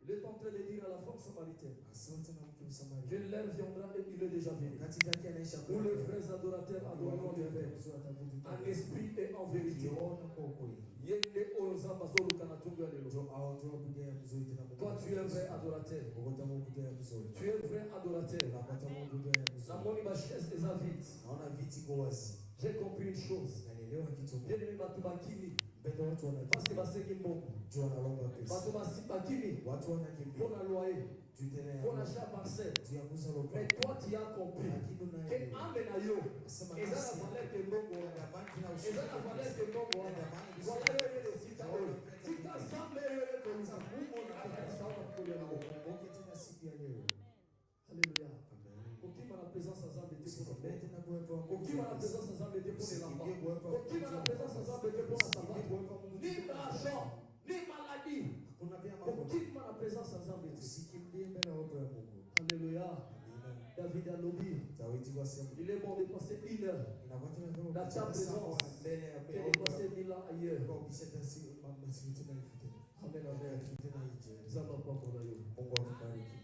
Il est en train de dire à la femme samaritaine, que l'heure viendra et il est déjà venu. Où les vrais adorateurs adoreront le Père en esprit et en vérité. Toi, tu es un vrai adorateur. Tu es un vrai adorateur. J'ai compris une chose. Parce que c'est qui bon. Pour la loyer, pour l'achat parcelle. Mais toi tu as compris que Amenayo, et ça la valeur que Mongo, et ça la valeur que Mongo, voilà le sita. Si tu as semblé comme ça, alléluia. Pour qui m'a la présence à Zambé pour pour qui m'a la présence à Zambé pour les enfants, pour qui m'a la présence à Zambé pour la savate, ni l'argent, ni maladie. Pour qui m'a la présence à Zambé. Alléluia. David a lobby. Il est bon de passer 1 heure dans ta présence et de passer 1000 ans ailleurs. Amen, amen. Zamba papa na yo.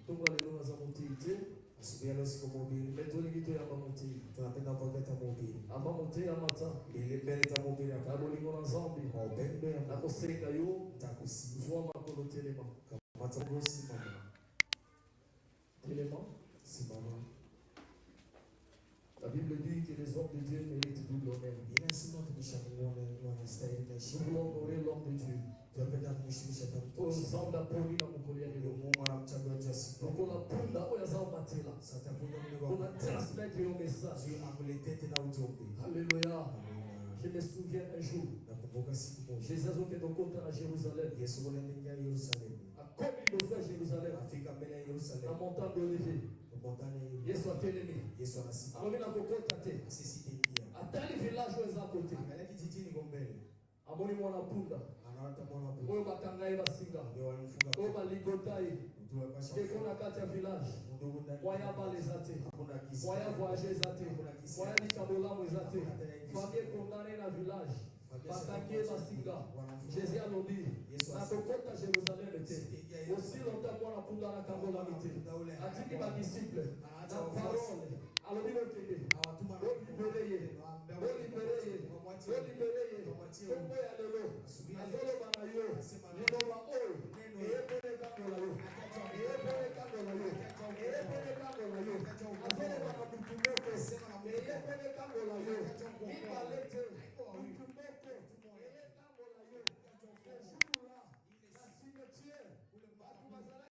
Tonga lelo na zamotiite. Asubuhi leo siko mobile. Metoni kitu ya mamuti. Tunapenda kupata mobile. Amba muti ya mata. Ile mbele ta mobile ya kabolingo na zambi. Kwa upendo ya nakosenga yo. Takusi. Joa makolo telema. Mata gosi mama. Telema. Si mama. La Bible dit que les hommes de Dieu méritent double honneur. Nous voulons honorer l'homme de Dieu. Ozamba poni na mukoli ya leo. Mukona punda oya zao batela. On a transmettre le message. Alléluia. Je me souviens un jour. Jésus a fait donc contre à Jérusalem. A comme il le fait à Jérusalem. En montant d'Olivier. Yesu atelemi. Amina kokota te. Atali village aux à côté. Amoni mwana punda. Oyo bakangai basinga. Oyo baligotai. Dekona kati ya village. Waya balezate. Waya voyager zate. Waya likabolamu zate. Famille condamné na village. Bakangie basinga. Jésus a lobby. Na kokota Jérusalem était. Aussi longtemps mwana punda na kabola mite. Atiki ba disciple. Na parole. Alobi lokende. Olibéré. Kongo ya lelo. Azolo bana yo. Liloba oyo. Eyepele kangola yo. Eyepele kangola yo. Eyepele kangola yo. Azolo bana mutumoko. Eyepele kangola yo. Ibalete. Mutumoko. Eyepele kangola yo. Sejura. Na cimetière. Batu bazala.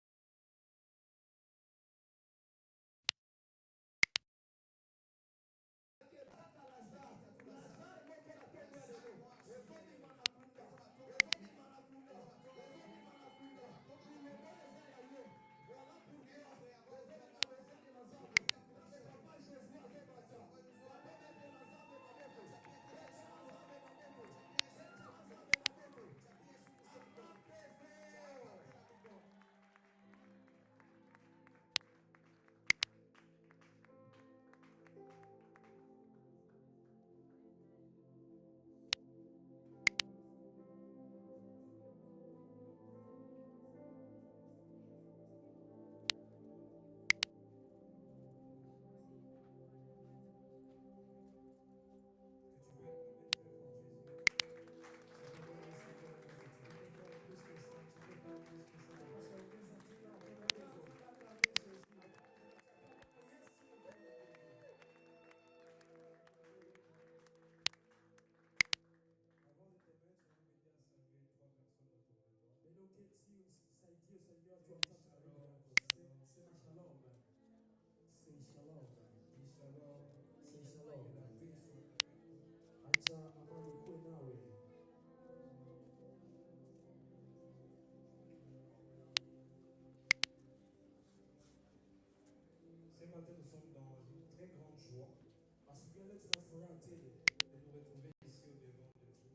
Nous sommes dans une très grande joie de nous retrouver ici au devant de Dieu.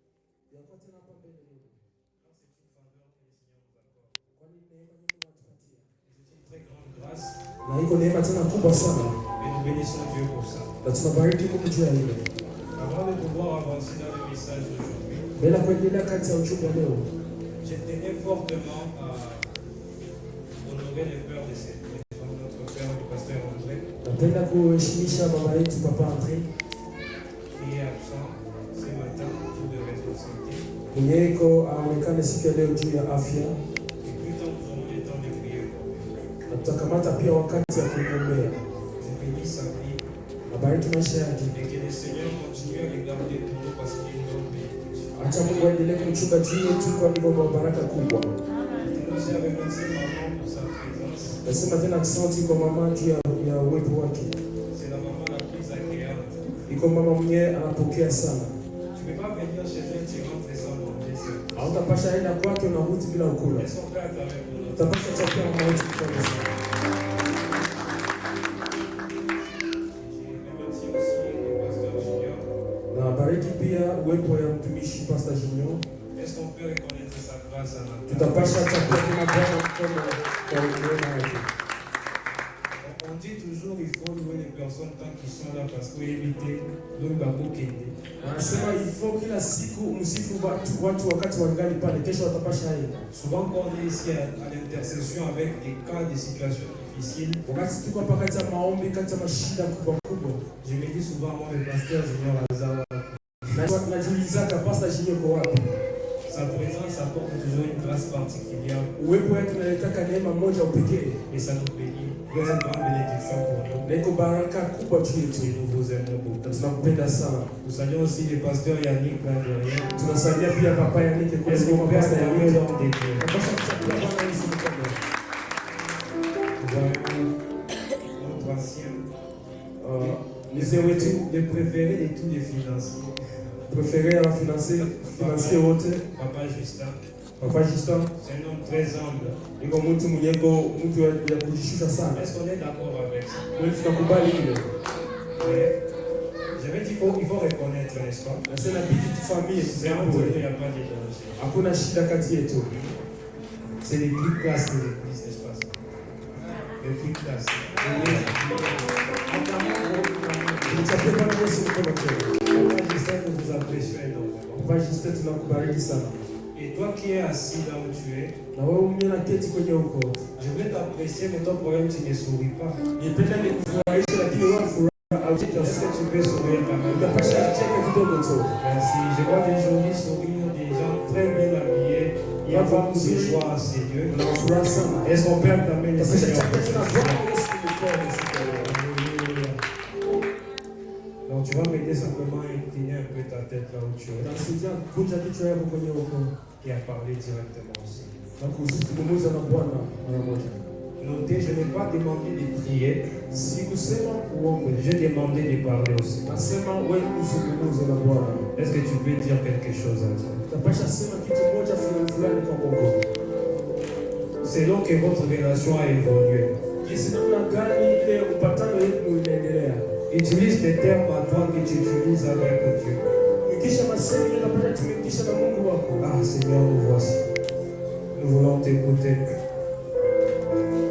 Car c'est une faveur que le Seigneur nous accorde. Et c'est une très grande grâce. Et nous bénissons Dieu pour ça. Na tunabariki Mungu juu ya hilo. Avant de pouvoir avancer dans le message d'aujourd'hui, Bila kuendelea kati ya ujumbe leo, je tenais fortement à honorer le père de notre père, le pasteur André, napenda kuheshimisha baba yetu Papa André qui est absent ce matin pour des raisons de santé. mwenye iko aonekane siku ya leo juu ya afya, Et plus tard, nous aurons le temps de prier pour lui. na tutakamata pia wakati ya kumwombea. Je bénis sa vie Nabariki maisha yake. et que le Seigneur continue à le garder toujours parce qu'il est notre bénédiction. Acha Mungu aendelee kumchunga juu yetu, kwa ndio baraka kubwa. Je aussi à remercier maman pour sa présence. Nasema tena asante kwa mama juu ya uwepo wake. C'est la maman la plus agréable. Iko mama mwenye anapokea sana. Tu ne peux pas venir chez elle, tu rentres sans manger. Hautapasha enda kwake unarudi bila ukula. Est-ce qu'on peut acclamer pour nous? Utapasha chakula mama yetu kwa sana. Na bariki pia uwepo ya mtumishi Pastor Junior. Est-ce qu'on peut reconnaître sa grâce à notre Tutapasha chakula kwa Bwana mkono kwa neema yake. On dit toujours il faut louer les personnes tant qu'ils sont là parce que éviter l'Oibabokende. Wanasema ifo kila siku msifu watu wakati wangali pale, kesho watapasha enda. Souvent quand on est ici à l'intercession avec des cas de situations difficiles, Wakati tuko hapa kati ya maombi, kati ya mashida kubwa kubwa, je me dis souvent moi le pasteur Junior Lazare, najiulizaka Pastor Junior kwa wapi? sa présence apporte toujours une grâce particulière Uwepo wake unaleta neema moja upekee. et ça nous bénit. C'est une grande bénédiction pour nous. Na iko baraka kubwa juu yetu. Et nous vous aimons beaucoup. Na tunakupenda sana. Nous saluons aussi le pasteur Yannick Bandorien. Tunasalia pia Papa Yannick kwa Est-ce qu'on peut Pastor acclamer Yannick. l'homme de Dieu? Napasha kuchakula Bwana Yesu mkono. Nous avons notre ancien, Mzee wetu le préféré de tous les financiers, préféré à financier wote, Papa Justin. Papa Justin. C'est un homme très humble. Iko mtu mwenyeko mtu ya kujishusha sana. Est-ce qu'on est d'accord avec ça? Wewe tunakubali ile. Mais je vais dire il faut reconnaître, n'est-ce pas? Na sasa bidi tufamie C'est entre nous, il tusiambo. n'y a pas de danger. Hakuna shida kati yetu. C'est les plus classes de l'église, n'est-ce pas? Les plus classes. Tuchapie Bwana Yesu mkono tena. Papa Justin, nous vous apprécions énormément. Papa Justin tunakubariki sana. Et toi qui es assis là où tu es, Na wewe mwenye unaketi kwenye huko. je voulais t'apprécier, mais ton problème, tu ne souris pas. Nipenda nikufurahishe lakini wewe furaha au cheka Est-ce que tu peux sourire quand même? utapasha cheka kidogo tu. Merci. Je vois des jolis sourires, des gens très bien habillés. Il y a beaucoup de joie à ces lieux. Na furaha sana. Est-ce qu'on peut acclamer le Utapasha Seigneur? cheka tena Bwana Yesu mkono siku ya leo. Alléluia. Donc tu vas m'aider simplement à incliner un peu ta tête là où tu es Tunasaidia kunja kichwa yako kwenye huko. et à parler directement aussi. Na kuzungumza na Bwana mara moja. Notez, je n'ai pas demandé de prier, Sikusema uombe. j'ai demandé de parler aussi. Nasema wewe uzungumze na Bwana. Est-ce que tu peux dire quelque chose à Dieu? Utapasha sema kitu moja fulani kwa Mungu. Selon que votre relation a évolué, Jinsi namna gani ile upatano yetu inaendelea. utilise des termes à toi que tu utilises avec Dieu. Kisha masemi unapata tumekisha na Mungu wako. Ah Seigneur, nous voici. Nous voulons t'écouter.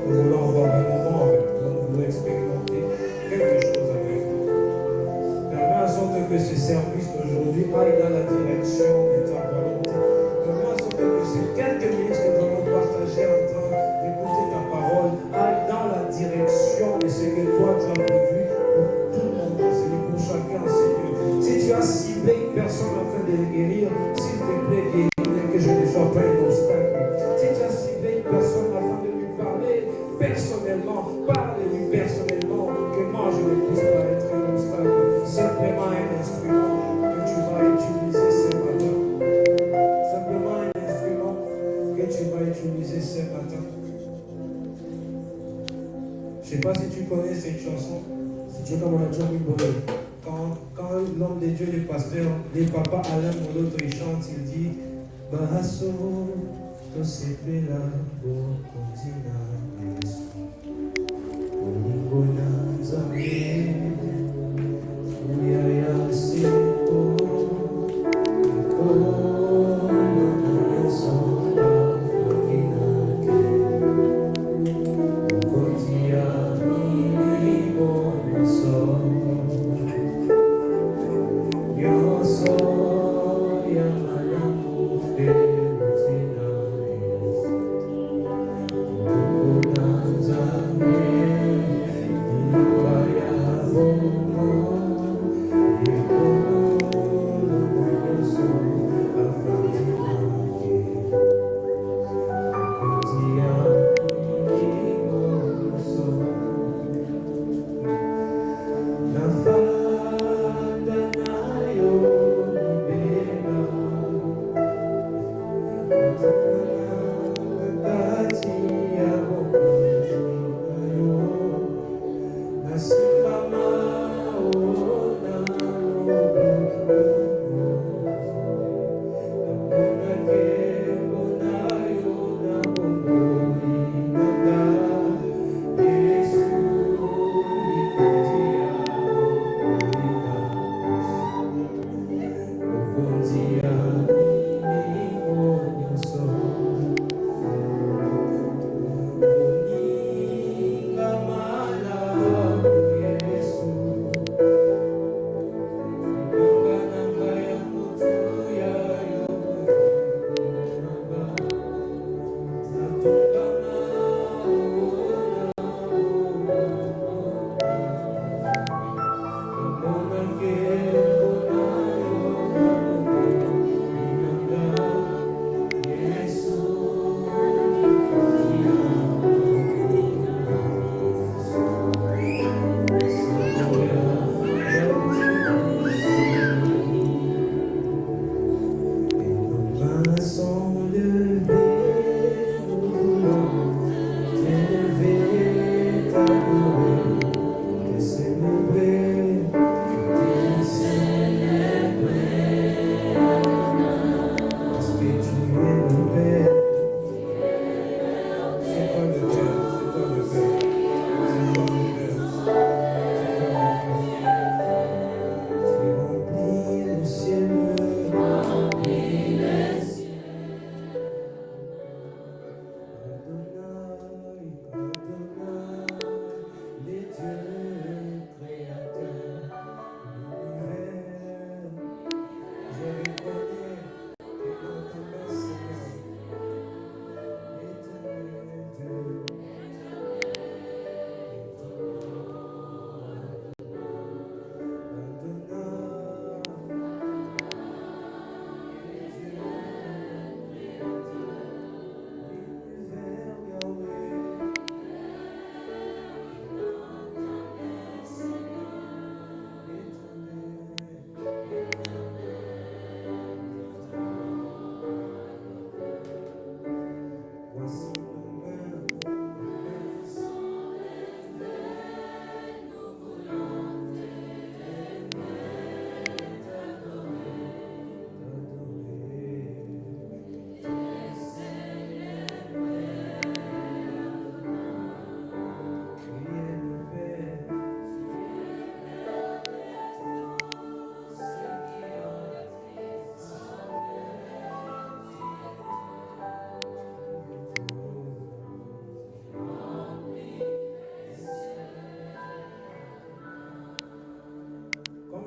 Nous voulons avoir un moment avec toi. Nous voulons expérimenter quelque chose avec toi. Permets en sorte que ce service d'aujourd'hui aille dans la direction de ta volonté. Permets en sorte que ces quelques minutes que nous allons partager en train d'écouter ta parole aille dans la direction de ce que toi tu as prévu pour tout le monde, Seigneur, pour chacun, Seigneur. Si tu as ciblé une personne afin de le guérir, s'il te plaît, guéris-le, que je ne sois pas un obstacle. Si tu as ciblé une personne afin de lui parler personnellement, parle-lui personnellement, que moi je ne puisse pas être un obstacle. Simplement un instrument que tu vas utiliser ce matin. Simplement un instrument que tu vas utiliser ce matin. Je ne sais pas si tu connais cette chanson. Sijui kama unajua wimbo huu. Quand l'homme de Dieu, le pasteur, le papa Alain Moloto, il chante, il dit Bahaso, to sepela, bo kontina, yesu. Olingona nzambe, uyaya seko, ikona yeso, akinake. Kontia, mi, bo, so.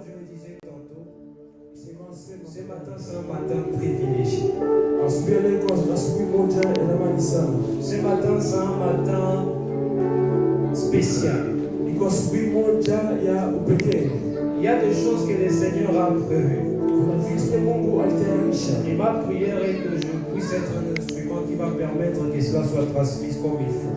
je le disais tantôt, ce matin, c'est un matin privilégié. Ce matin, c'est un matin spécial. Il y a des choses que le Seigneur a prévues. Et ma prière est que je puisse être un instrument qui va permettre que cela soit transmis comme il faut.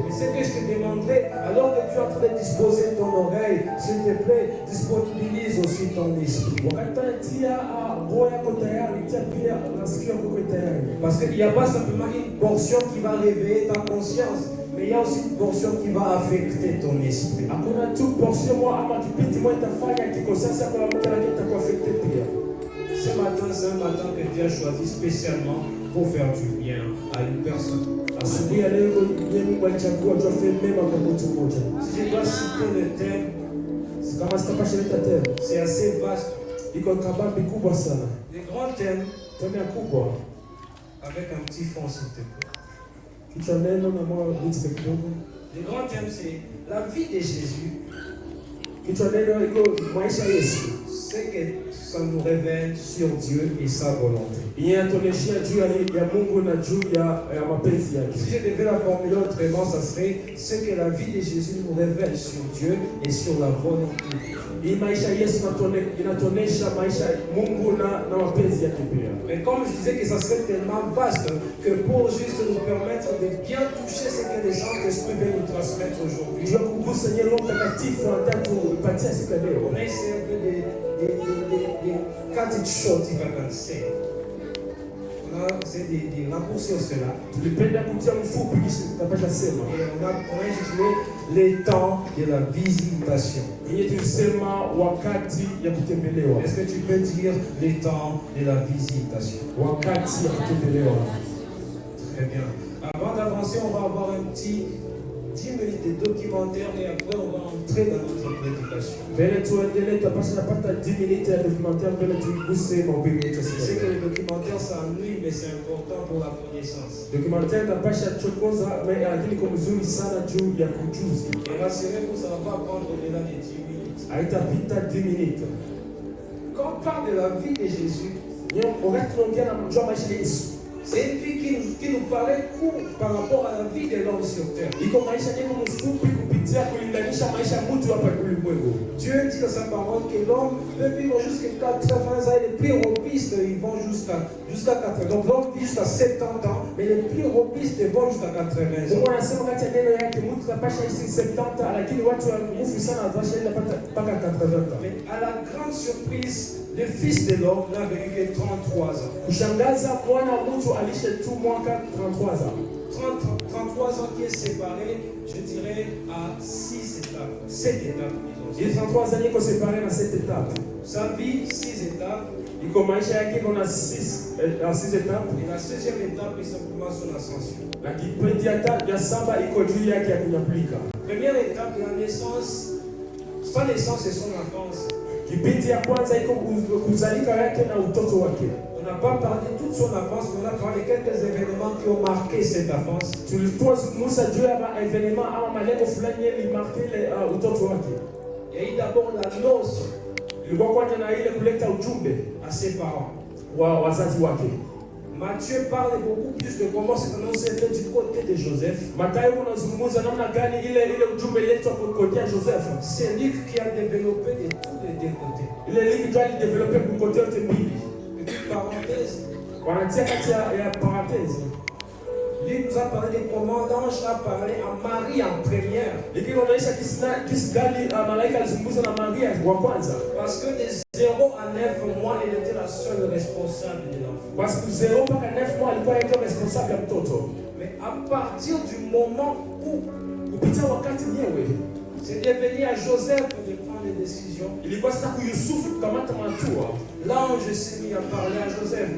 Et ce que je te demanderai, alors que tu es en train de disposer ton oreille, s'il te plaît, disponibilise aussi ton esprit. Parce qu'il n'y a pas simplement une portion qui va réveiller ta conscience, mais il y a aussi une portion qui va affecter ton esprit. Ce matin, c'est un matin que Dieu a choisi spécialement pour faire du bien à une personne. Si je dois citer le thème, c'est assez vaste. Les grands thèmes, avec un petit fond s'il te plaît. Le grand thème, c'est la vie de Jésus. C'est que ça nous révèle sur Dieu et sa volonté. Si je devais la formuler autrement, ça serait ce que la vie de Jésus nous révèle sur Dieu et sur la volonté de Dieu. Mais comme je disais que ça serait tellement vaste que pour juste nous permettre de bien toucher ce que les Saint-Esprit veulent nous transmettre aujourd'hui, on a essayé un peu de cut it short if I can say. On a essayé de raccourcir cela. Et on a intitulé les temps de la visitation. Est-ce que tu peux dire les temps de la visitation? Très bien. Avant d'avancer, on va avoir un petit 10 minutes de documentaire et après on va entrer dans notre prédication. Je sais que le documentaire s'ennuie, mais c'est important pour la connaissance. Et rassurez-vous, ça ne va pas prendre au-delà de 10 minutes. Quand on parle de la vie de Jésus, c'est une vie qui nous paraît courte par rapport à la vie de l'homme sur terre. Dieu dit dans sa parole que l'homme peut vivre jusqu'à 80 ans et les plus robustes ils vont jusqu'à 80 ans. Donc l'homme vit jusqu'à 70 ans, mais les plus robustes vont jusqu'à 80 ans. Mais à la grande surprise, le fils de l'homme n'a vécu que 33 ans. 33 ans qui est séparé, je dirais, à 6 étapes. 7 étapes, disons. 33 années qu'on séparés dans cette étape. Sa vie, 6 étapes. Il commence à qu'on a 6 étapes. Et la 6e étape est simplement son ascension. Première étape de la naissance, sa naissance et son enfance. On n'a pas parlé de toute son enfance, mais on a parlé de quelques événements qui ont marqué cette enfance. Il y a eu d'abord la noce à ses parents. Matthieu parle beaucoup plus de comment cette annonce s'est faite du côté de Joseph. C'est Luc qui a développé de tous les deux côtés. Parenthèse. Lui nous a parlé de comment l'ange a parlé à Marie en première. Parce que de 0 à 9 mois, elle était la seule responsable de l'enfant. Mais à partir du moment où c'est devenu à Joseph de prendre les décisions, l'ange s'est mis à parler à Joseph.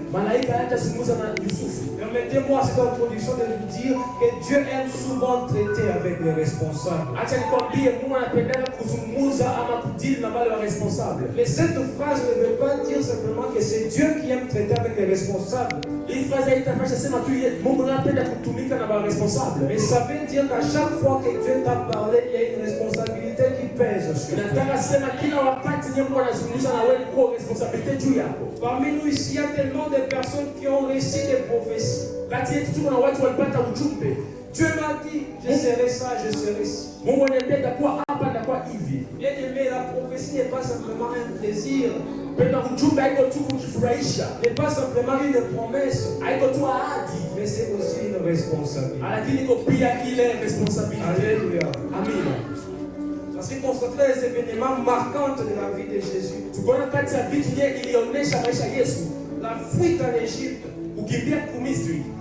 Permettez-moi cette introduction de lui dire que Dieu aime souvent traiter avec les responsables. Mais cette phrase ne veut pas dire simplement que c'est Dieu qui aime traiter avec les responsables. Mais ça veut dire qu'à chaque fois que Dieu t'a parlé, Parmi nous ici, il y a tellement de personnes qui ont reçu des prophéties. Dieu m'a dit, je serai ça, je serai ci. Bien aimé, la prophétie n'est pas simplement un plaisir. N'est pas simplement une promesse, mais c'est aussi une responsabilité. Alléluia. Amen. Parce que constater les événements marquants de la vie de Jésus. La fuite en Égypte,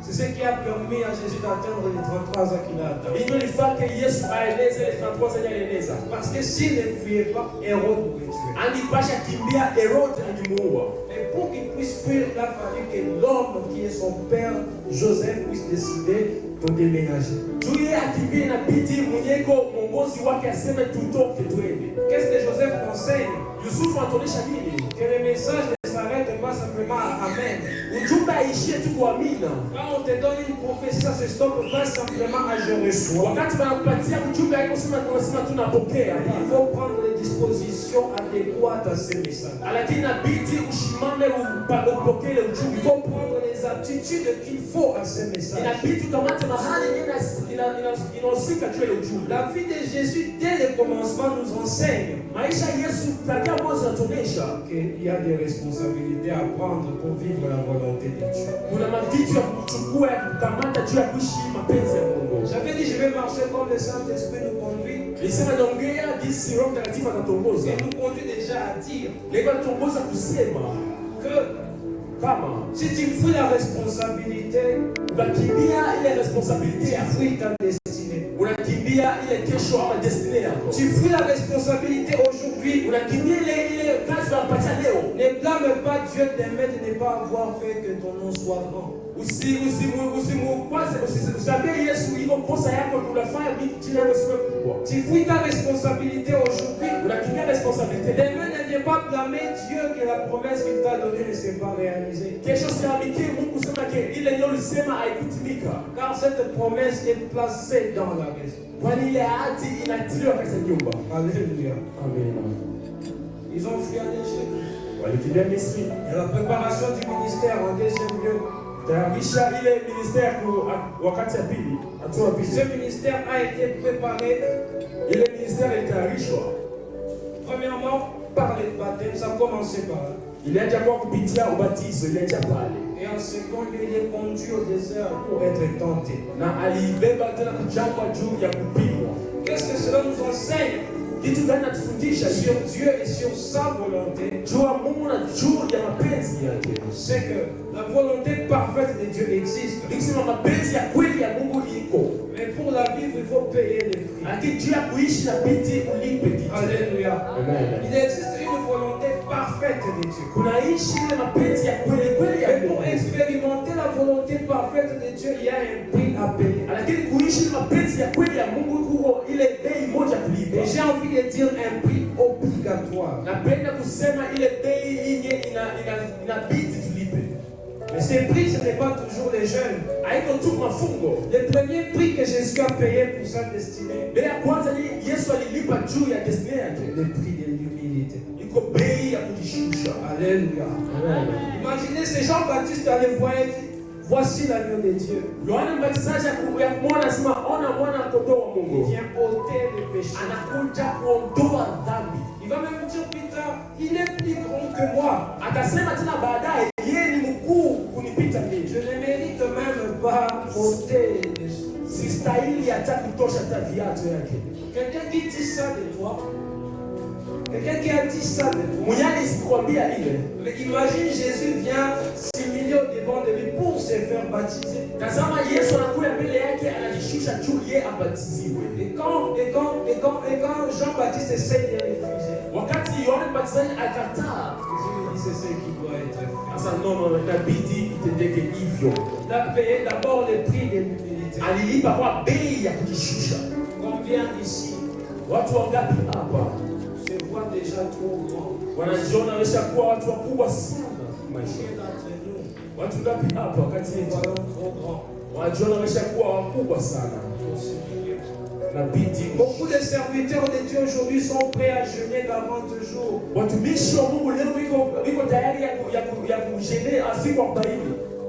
c'est ce qui a permis à Jésus d'atteindre les 33 ans qu'il a atteint. Parce que s'il ne fuyait pas, Hérode pouvait tuer. Et pour qu'il puisse fuir, il a fallu que l'homme qui est son père, Joseph, puisse décider de déménager. Qu'est-ce que Joseph enseigne? Que le message ne s'arrête pas simplement à Amen. Quand on te donne une prophétie, ça se stoppe pas simplement à je reçois. Il faut prendre les dispositions adéquates à ce message. Il faut prendre les attitudes qu'il faut à ce message. La vie de Jésus, dès le commencement, nous enseigne qu'il y a des responsabilités à prendre pour vivre la volonté de Dieu. J'avais dit, je vais marcher comme le Saint-Esprit nous conduit. Et nous conduit déjà à dire que si tu fuis la responsabilité, tu fuis ta destinée. Tu fuis la responsabilité aujourd'hui. Ne blâme pas Dieu d'aimer de ne pas avoir fait que ton nom soit grand. Tu fuis ta responsabilité aujourd'hui. Demain ne viens pas blâmer Dieu que la promesse qu'il t'a donnée ne s'est pas réalisée. Car cette promesse est placée dans la maison. Alléluia. Amen. Ils ont fui en Égypte. Et la préparation du ministère en deuxième lieu. Ce ministère a été préparé. Premièrement, par le baptême, ça a commencé par là. Et en second lieu, il est conduit au désert pour être tenté. Qu'est-ce que cela nous enseigne? Sur Dieu et sur sa volonté, c'est que la volonté parfaite de Dieu existe. Mais pour la vivre, il faut payer le prix. Alléluia. Il existe une volonté parfaite de Dieu. Et pour expérimenter la volonté parfaite de Dieu, il y a un prix à payer. Et j'ai envie de dire un prix obligatoire. Mais ces prix, ce n'est pas toujours les jeunes. Le premier prix que Jésus a payé pour sa destinée, le prix de l'humilité. Alléluia. Imaginez ces Jean-Baptiste allaient voir et dire, voici l'agneau de Dieu. Il vient ôter le péché. Il va même dire plus tard, il est plus grand que moi. Je ne mérite même pas ôter les choses. Quelqu'un qui dit ça de toi, quelqu'un qui a dit ça de toi, mais imagine Jésus vient s'humilier au devant de lui pour se faire baptiser. Et quand Jean-Baptiste essaie de refuser, c'est ce qui doit être fait. Il a payé d'abord le prix de l'humilité. Combien ici se voit déjà trop grand? Combien d'entre nous trop grand pour s'humilier? Beaucoup de serviteurs de Dieu aujourd'hui sont prêts à jeûner 40 jours.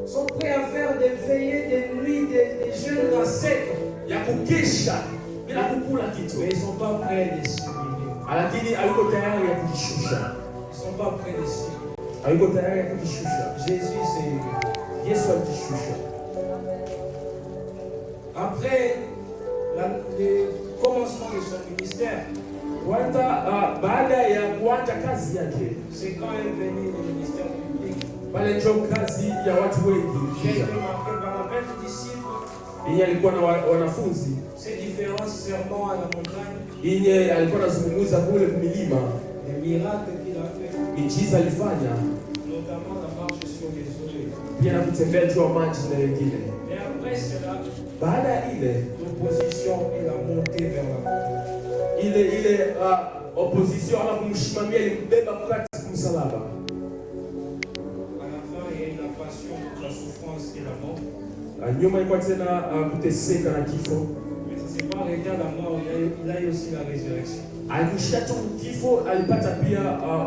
Sont prêts à faire des veillées, des nuits, des jeûnes à sec. Mais ils ne sont pas prêts de s'humilier. Ils ne sont pas prêts de s'humilier. Jésus, c'est après le commencement de son ministère, c'est quand est venu le ministère public. J'ai été marqué par la même disciple. Ces différents sermons à la montagne, les miracles qu'il a fait, notamment la marche sur les eaux. Mais après cela, l'opposition et la montée vers la opposition à la kumshimamia ilibeba kati kumsalaba. À la fin, il y a eu la passion, la souffrance et la mort. Nyuma ilikuwa tena kuteseka na kifo. Mais ça s'est pas arrêté à la mort, il a eu aussi la résurrection. Alikushia tu kifo, alipata pia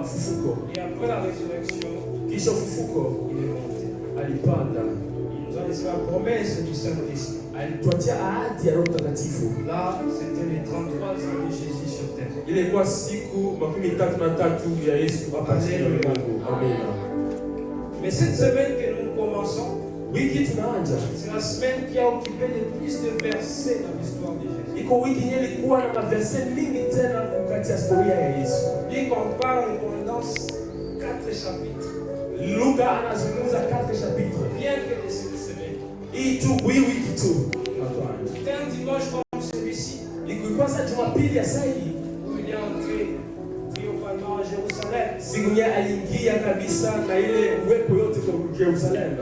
fufuko. Et après la résurrection, kisha fufuko, il est monté. Alipanda. Il nous a laissé la promesse du Saint-Esprit. Alituachia ahadi ya Roho Mtakatifu. Là, c'était les 33 ans de Jésus sur terre. Ilikuwa siku 33 ya Yesu hapa chini ya Mungu. Amen. Mais cette semaine que nous commençons, wiki tunaanza, c'est la semaine qui a occupé le plus de versets dans l'histoire de Jésus. Iko wiki yenye ilikuwa na maverse mingi tena kati ya historia ya Yesu. Lui qu'on parle, on condense 4 chapitres. Luka anazungumza 4 chapitres. Rien que de cette semaine. Hii tu wiki tu. C'était un dimanche comme celui-ci. Ilikuwa saa Jumapili ya sahihi. Où il est entré triomphalement à Jérusalem. Siku nye aliingia kabisa na ile uwepo yote kwa Jerusalem.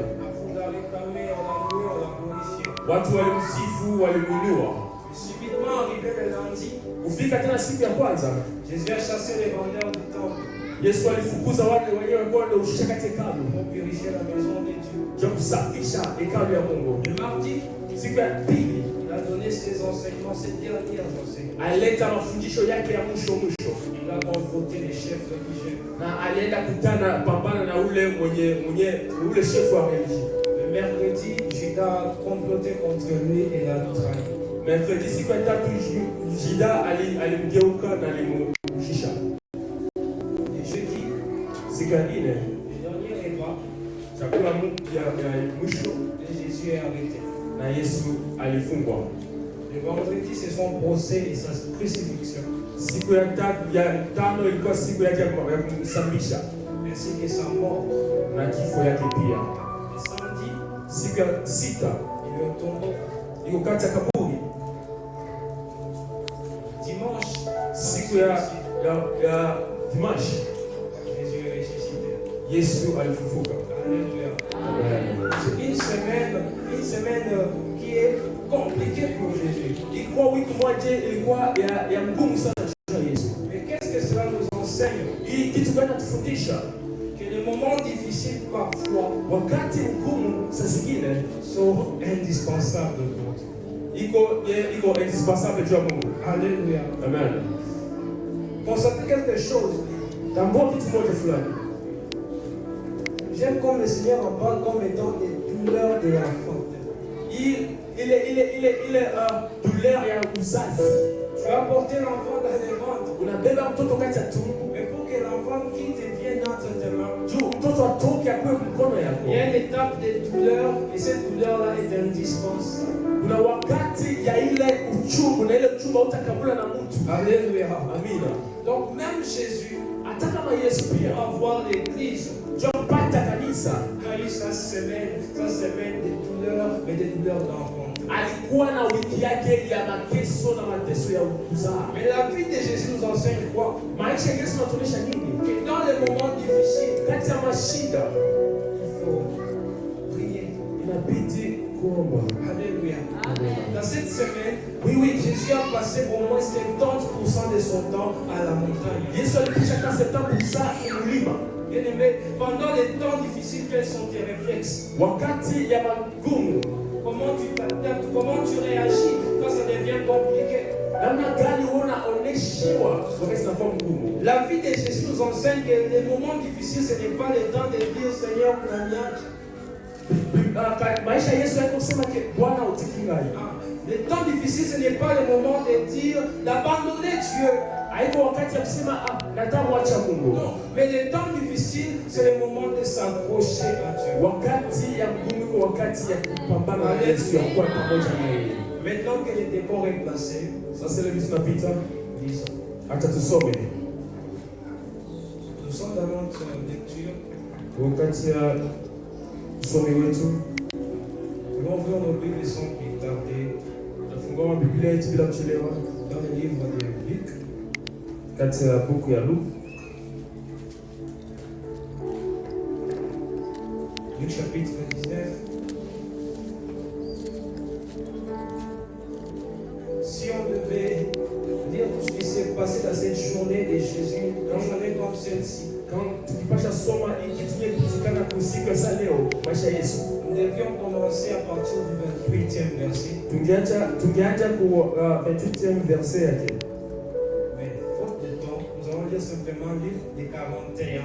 Watu walimsifu, walimuinua. Subitement arrivé le lundi, kufika tena siku ya kwanza, Jésus a chassé les vendeurs du temple. Yesu alifukuza wale wenyewe walikuwa wanaushika katika hekalu. Pour purifier la maison de Dieu. Je kusafisha hekalu ya Mungu. Le mardi, siku ya pili, il a donné ses enseignements, ses derniers enseignements. Alileta mafundisho yake ya mwisho. Il a confronté les chefs religieux. Na alienda kutana pambana na ule ule chef wa religion. Le mercredi, Judas a comploté contre lui et l'a trahi. Mercredi siku ya tatu, Judas alimgeuka na alimshusha. Et jeudi, siku ya nne, le dernier repas, chakula ya mwisho, et Jésus est arrêté. Na Yesu alifungwa. Le vendredi, c'est son procès et sa crucifixion. Siku ya tano ilikuwa siku yake ya kumsambisha. Ainsi que sa mort. Na kifo yake pia. Le samedi, siku ya sita, il est au tombeau. Iko kati ya kaburi. Dimanche, siku ya dimanche, Jésus est ressuscité. Yesu alifufuka. Alléluia. Amen. C'est une semaine qui est compliquée pour Jésus. Ilikuwa wiki moja ilikuwa ya ngumu sana kwa Yesu. Mais qu'est-ce que cela nous enseigne? Hii kitu gani natufundisha? Que les moments difficiles parfois, wakati ngumu saa zingine, sont indispensables pour Dieu. Iko indispensable pour Mungu. Alléluia. Amen. Constatez quelque chose. Tambua kitu moja fulani. J'aime comme le Seigneur en parle comme étant des douleurs de l'enfant. Douleur ya uzazi. Tu as porté l'enfant dans les ventres. Unabeba mtoto kati ya tumbo. Mais pour que l'enfant quitte et vienne entre tes mains, mtoto atoke akwe mkono yako. Il y a une étape de douleur et cette douleur-là est indispensable. Kuna wakati ya ile uchungu na ile uchungu utakabula na mtu. Alléluia. Amina. Donc même Jésus, hata kama Yesu pia avoir l'église, Jopata kanisa, a eu sa semaine de douleur, mais des douleurs d'enfant. Alikuwa na wiki yake ya mateso na mateso ya uzaa. Mais la vie de Jésus nous enseigne quoi? Maisha ya Yesu yanatuonyesha nini? Que dans les moments difficiles, kati ya mashida, il faut prier. Inabidi kuomba. Alléluia. Dans cette semaine, oui, Jésus a passé au moins 70% de son temps à la montagne. Yesu alipisha kama 70% kulima. Bien-aimé, pendant les temps difficiles, quels sont tes réflexes? Wakati ya magumu, comment tu t'adaptes, comment tu réagis quand ça devient compliqué? La vie de Jésus nous enseigne que les moments difficiles, ce n'est pas le temps de dire Seigneur, le temps difficile, ce n'est pas le moment de dire, d'abandonner Dieu. Non, mais le temps difficile, c'est le moment de s'accrocher à Dieu. Maintenant que le décor est placé, ça c'est le vice napita. lisons. Acha tusome. Nous sommes dans notre lecture. Wakati ya usomi wetu, Nous allons ouvrir nos Bibles sans plus tarder tafungua Biblia yetu bila kuchelewa dans le livre de Luc. Kati ya buku ya Luke. Luc chapitre 19. Si on devait dire tout ce qui s'est passé dans cette journée de Jésus, une journée comme celle-ci, nous devions commencer à partir du 28e verset. Mais faute de temps, nous allons lire simplement Luc des 41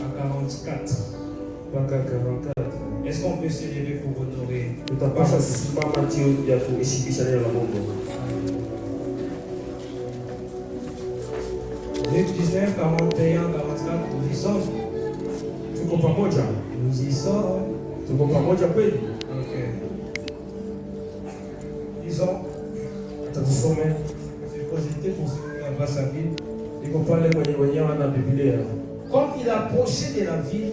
à 44. Est-ce qu'on peut se lever pour honorer? Luc 19, 41, 44, nous y sommes. Nous y sommes. Ok. Lisons. C'est projeté pour ceux qui n'ont pas sa Bible. Comme il approchait de la ville,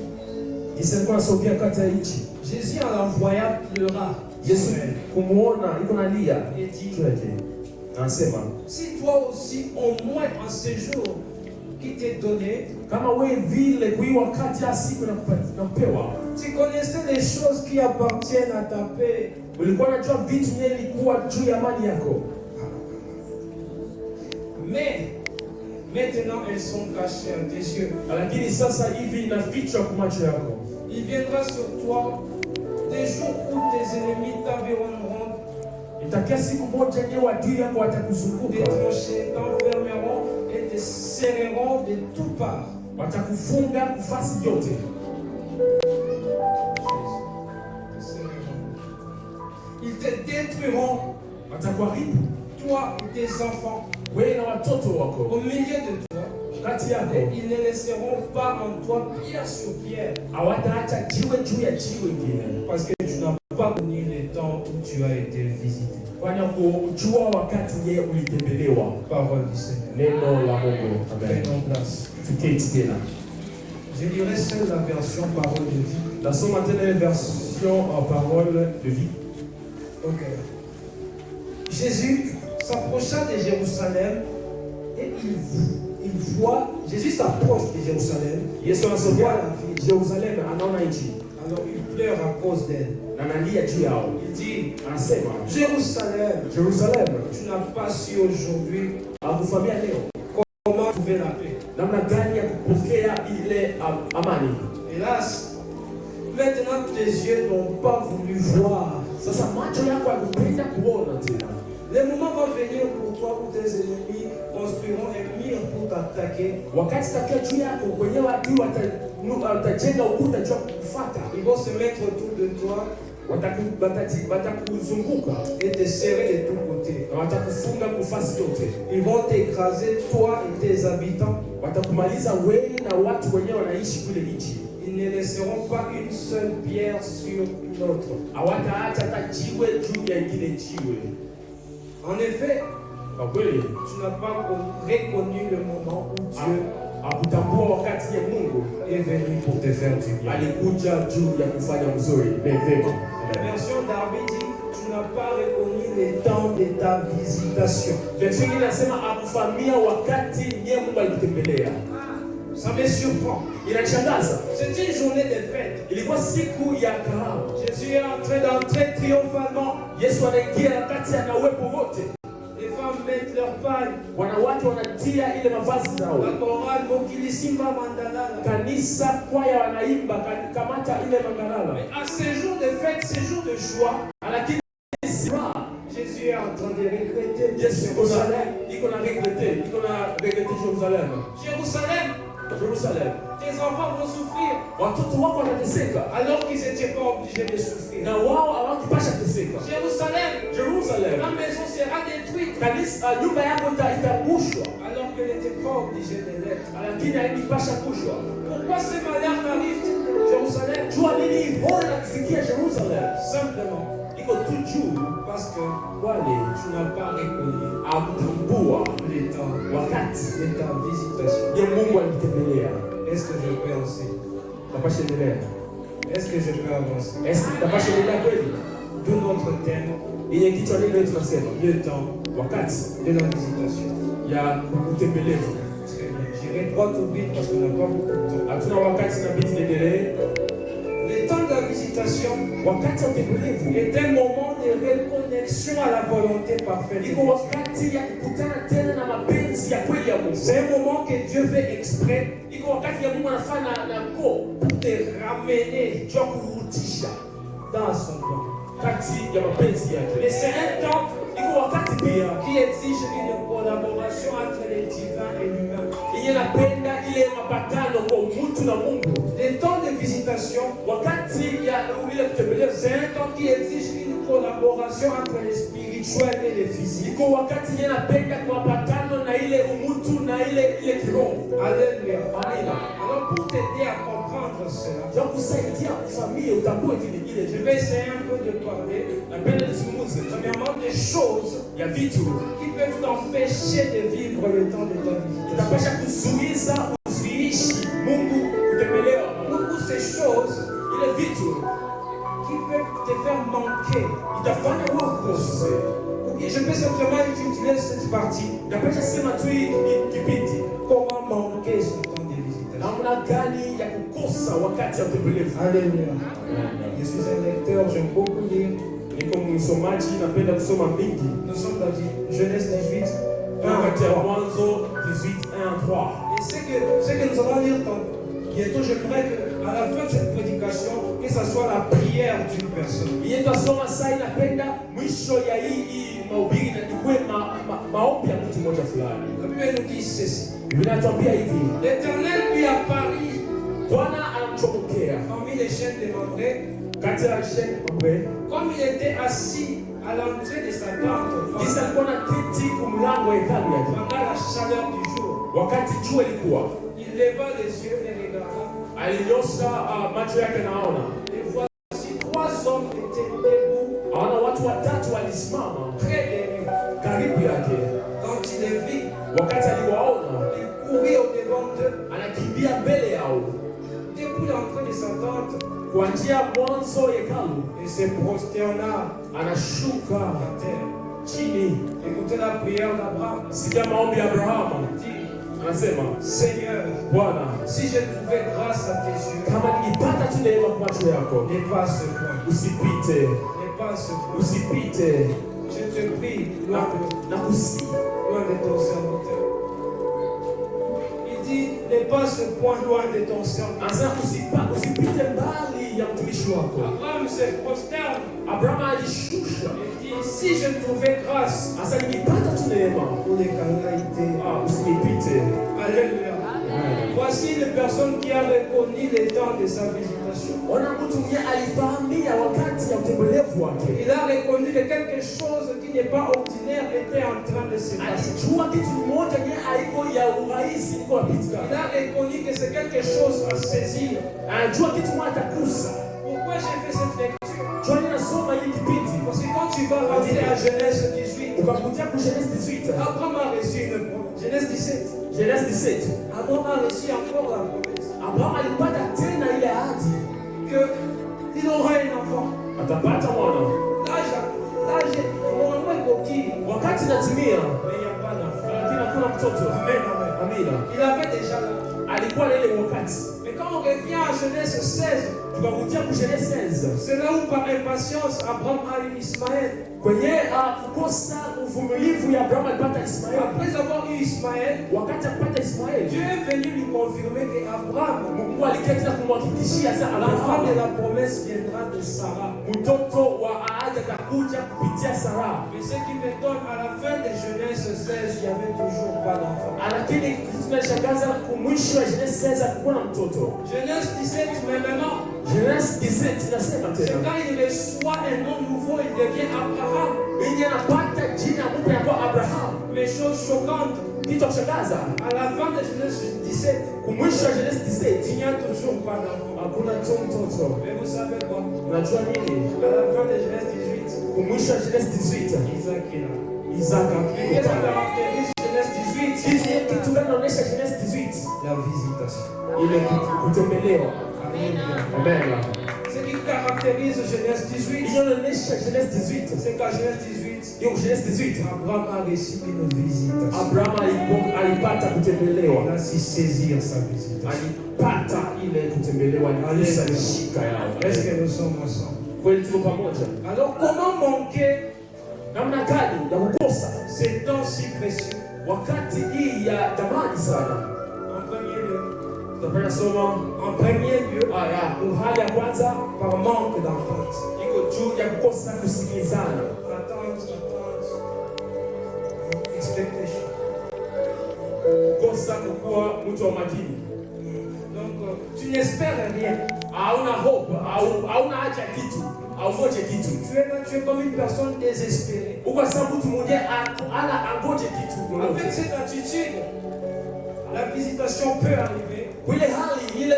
Jésus en l'envoya pleura. Et dit, si toi aussi, au moins en ce jour qui t'est donné, tu connaissais les choses qui appartiennent à ta paix. Mais maintenant elles sont cachées à tes yeux. Il viendra sur toi des jours où tes ennemis t'environneront, des tranchées t'enfermeront et te serreront de toutes parts. Ils te détruiront, toi et tes enfants, au milieu de toi. Et ils ne laisseront pas en toi pierre sur pierre. Parce que tu n'as pas connu les temps où tu as été visité. Parole du Seigneur. Prenons place. Je lirai seule la version parole de vie. Ok. Jésus s'approcha de Jérusalem et Jésus s'approche de Jérusalem. Il voit la ville. Alors il pleure à cause d'elle. Il dit, Jérusalem, tu n'as pas su aujourd'hui comment trouver la paix. Hélas, maintenant tes yeux n'ont pas voulu voir. Les moments vont venir pour toi où tes ennemis construiront un mur pour t'attaquer. Ils vont se mettre autour de toi et te serrer de tous côtés. Ils vont t'écraser, toi et tes habitants. Ils ne laisseront pas une seule pierre sur une autre. En effet, tu n'as pas reconnu le moment où Dieu est venu pour te faire du bien. La version d'Arbi dit, tu n'as pas reconnu le temps de ta visitation. Ça me surprend. C'est une journée de fête. Jésus est en train d'entrer triomphalement. Les femmes mettent leur paille. La chorale Mokili Simba Mandalala. Mais à ces jours de fête, ces jours de joie, es en train de regretter Yesu Jérusalem. iko na regrete Jerusalem. Jérusalem, tes enfants vont souffrir Watoto wako wanateseka alors qu'ils n'étaient pas obligés de souffrir. na wao hawakupasha teseka. Jerusalem, la maison sera détruite Kanisa, nyumba yako itaangushwa, alors qu'elle n'était pas obligée de l'être. lakini haikupasha kushwa. Pourquoi ces malheurs t'arrivent, Jérusalem? Jua nini bora na kufikia Jerusalem? Simplement Iko tu juu parce que wale tu n'as pas reconnu akutambua le temps wakati de ta visitation. ya Mungu alitembelea. Est-ce que je peux enseigner? Tapasha endelea. Est-ce que je peux avancer? Tapasha endelea kweli? D'où notre thème, Yenye kichwa nini leo tunasema? le temps Wakati de la visitation. ya kutembelewa. Très bien. J'irai droit au but parce qu'on n'a pas beaucoup de temps. Hatuna wakati na biti endelee. Le temps de la visitation Wakati wa utembelevu est un moment de reconnexion à la volonté parfaite de iko Dieu. wakati ya kukutana tena na mapenzi ya kweli ya Mungu. C'est un moment que Dieu fait exprès Iko wakati ya Mungu anafanya na ko pour te ramener jua kurudisha dans son plan. kati ya mapenzi yake. Mais c'est un temps Iko wakati pia qui exige une collaboration entre le divin et l'humain. yenye napenda ile mapatano kwa mtu na Mungu. Le temps de visitation, Wakati ya ile kutembelewa c'est un temps qui exige une collaboration entre le spirituel et le physique. iko wakati yenye napenda kwa mapatano na ile umutu na ile kiroho. Alléluia. Amina. Alors pour t'aider à comprendre cela, Ndio kusaidia familia utambue vile ile je vais essayer un peu de parler, napenda nizungumze premièrement, des choses ya vitu qui peuvent t'empêcher de vivre le temps de ta visitation. itapasha kuzuiza usiishi Mungu kutembelewa. Beaucoup ces choses Ile vitu qui peuvent te faire manquer. itafanya wewe ukose. Ou bien je peux simplement utiliser cette partie. Napasha sema tu kipindi Comment manquer ce temps de visitation. namna gani ya kukosa wakati ya utembelevu. Alléluia. Je suis un lecteur, j'aime beaucoup lire. Niko msomaji, napenda kusoma mingi. Nous sommes dans Genèse 18, 1 à Wakati ya 3. Mwanzo 18 1 à 3. Et ce que nous allons lire bientôt, j'aimerais qu'à la fin de cette prédication, que ce soit la prière d'une personne. Yeye tasoma sasa inapenda mwisho ya hii mahubiri na ikuwe maombi ya mtu mmoja fulani. La Bible nous dit ceci. Biblia inatuambia hivi, L'Éternel lui apparut Bwana anamchomokea parmi les chaînes de Mamré, kati ya sheni mambe. comme il était assis à l'entrée de sa tente Kisa alikuwa na kiti kumlango wa hekalu yake. pendant la chaleur du jour. Wakati jua ilikuwa, Il leva les yeux et regarda. alinyosha macho yake naona. Et voici 3 hommes étaient debout Aona watu watatu walisimama près de lui. karibu yake. Quand il les vit, Wakati aliwaona, il courut au devant d'eux. anakimbia mbele yao Depuis l'entrée de sa tente, kuanzia mwanzo wa hekalu, il se prosterna anashuka à terre. chini. Écoutez la prière d'Abraham. Sikia maombi ya Abrahamu, Il dit, anasema Seigneur, Bwana, si je trouvais grâce à tes yeux, kama nilipata tu neema kwa macho yako, n'aie pas ce point. usipite, N'aie pas ce point. usipite Je te prie, loin na kusi. de ton serviteur. Il dit, n'aie pas ce point loin de ton serviteur. Anasema usipite mbali ya mtumishi wako. Abraham se prosterne Abrahamu alishusha, et dit, si je trouvais grâce, sasa nilipata tu neema, pour les canalités. usinipite. Alléluia. Voici une personne qui a reconnu le temps de sa visitation. Ona mtu mwenye alifahamia wakati ya utembelevu wake. Il a reconnu que quelque chose qui n'est pas ordinaire était en train de se passer. Alijua kitu moja nye haiko ya urahisi iko napitika. Il a reconnu que c'est quelque chose à saisir. Anajua kitu moja atakusa. Pourquoi j'ai fait cette lecture? Jua ninasoma hii kipindi. Parce que quand tu vas rentrer à Genèse 18, Ukakutia ku Genèse 18. Abraham a reçu une promesse. Genèse 17. Genèse 17. Abraham a reçu encore la promesse Abraham alipata tena ile ahadi. qu'il aura un enfant. Atapata mwana. L'âge, mon enfant est coquille, Wakati natimia, mais il n'y a pas d'enfant. lakini hakuna mtoto. Amen, amen. Amina. Il avait déjà l'âge. Alikuwa na ile wakati. Mais quand on revient à Genèse 16, tukakutia ku Genèse 16. C'est là où par impatience Abraham a eu Ismaël. Kwenye kukosa uvumilivu ya Abraham alipata Ismaeli. Après avoir eu Ismaël, wakati alipata Ismaeli, Dieu est venu lui confirmer que Abraham, Mungu aliketi kumhakikishia sasa l'enfant de la promesse viendra de Sarah. Mtoto wa ahadi atakuja kupitia Sara. Mais ce qui m'étonne, à la fin de Genèse 16, il n'y avait toujours pas d'enfant. Lakini tunashangaza kumwisho wa Genèse 16 hakuwa na mtoto. Genèse 17, mais maintenant, Genèse 17 inasema c'est tena, quand il reçoit un nom nouveau, il devient Abraham. yeye anapata jina mpya kwa Abraham. Mais chose choquante, Kitu cha kushangaza, à la fin de Genèse 17, kumwisho wa Genèse 17 il n'y a toujours pas d'enfant. hakuna mtoto. Mais vous savez quoi? Unajua nini? À la fin de Genèse 18, Kumwisho wa Genèse 18 Isaac est là. Isaka Et qu'est-ce qui caractérise Genèse 18? kitu gani inaonyesha Genèse 18? La visitation. Ile kutembelewa. Amen. Ce qui caractérise Genèse 18, Hiyo inaonyesha Genèse 18. c'est qu'à Genèse 18, Hiyo Genèse 18 Abraham a reçu une visitation. Abraham alipata kutembelewa. Il a su saisir sa visitation. Alipata ile kutembelewa, alishika yao. Est-ce que nous sommes ensemble? Kweli tuko pamoja. Alors comment manquer Namna gani ya kukosa ces temps si précieux? wakati hii ya thamani sana? En premier lieu, Tunapenda soma en premier lieu, hali ya kwanza par manque d'entente. iko juu ya kukosa kusikilizana. Attente, expectation. Kukosa kukuwa mtu wa makini. Donc, tu n'espères rien. Hauna hope, hauna haja ya kitu, haugoje kitu. Tu es comme une personne désespérée. Uko sababu mtu mmoja ana angoje kitu. Avec cette attitude, la visitation peut arriver. Ile hali ile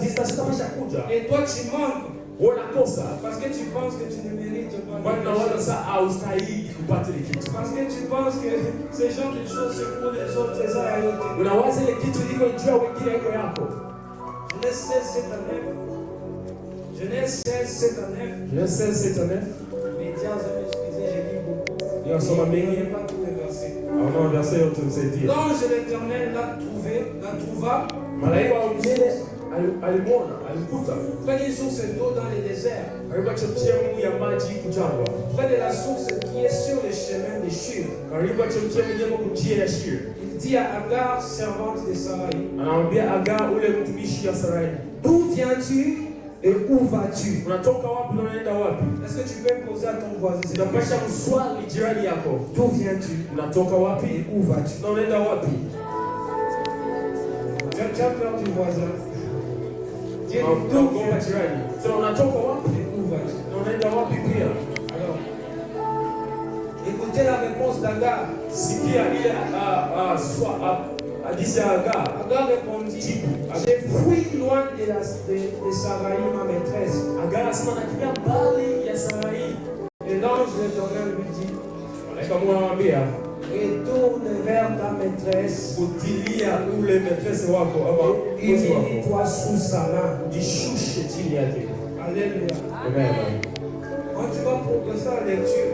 visitation kama kuja. Et toi tu manques. Unakosa Parce que tu penses que tu ne mérites pas. Parce que tu penses que ce genre de choses c'est pour les autres, les uns et les autres. Genèse 16, 7 à 9. Genèse 16, 7 à 9. Médias, excusez, j'ai dit beaucoup. Je n'ai pas tout les versets. L'ange de l'Éternel l'a trouva. Près d'une source d'eau dans le désert. Près de la source qui est sur le chemin de Shur. Il dit à Agar, servante de Sarai, d'où viens-tu et où vas-tu? Est-ce que tu peux poser à ton voisin? D'où viens-tu et où vas-tu? Tu as peur du voisin. D'où viens-tu et où vas-tu? Alors, écoutez la réponse d'Agar. Agar répondit, j'ai fui loin de Sarai, ma maîtresse. Et l'ange de l'Éternel lui dit, retourne vers ta maîtresse et humilie-toi sous sa main. Alléluia. Quand tu vas progresser en lecture,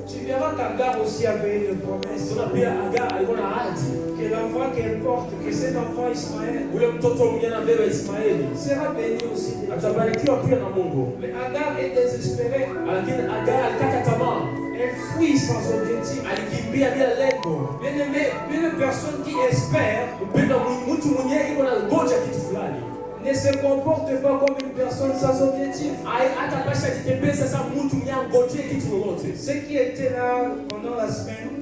tu verras qu'Agar aussi avait une promesse. Que l'enfant qu'elle porte, que cet enfant Ismaël, sera béni aussi. Mais Agar est désespérée. Elle fuit sans objectif. Bien-aimé, une personne qui espère ne se comporte pas comme une personne sans objectif. Ceux qui étaient là pendant la semaine,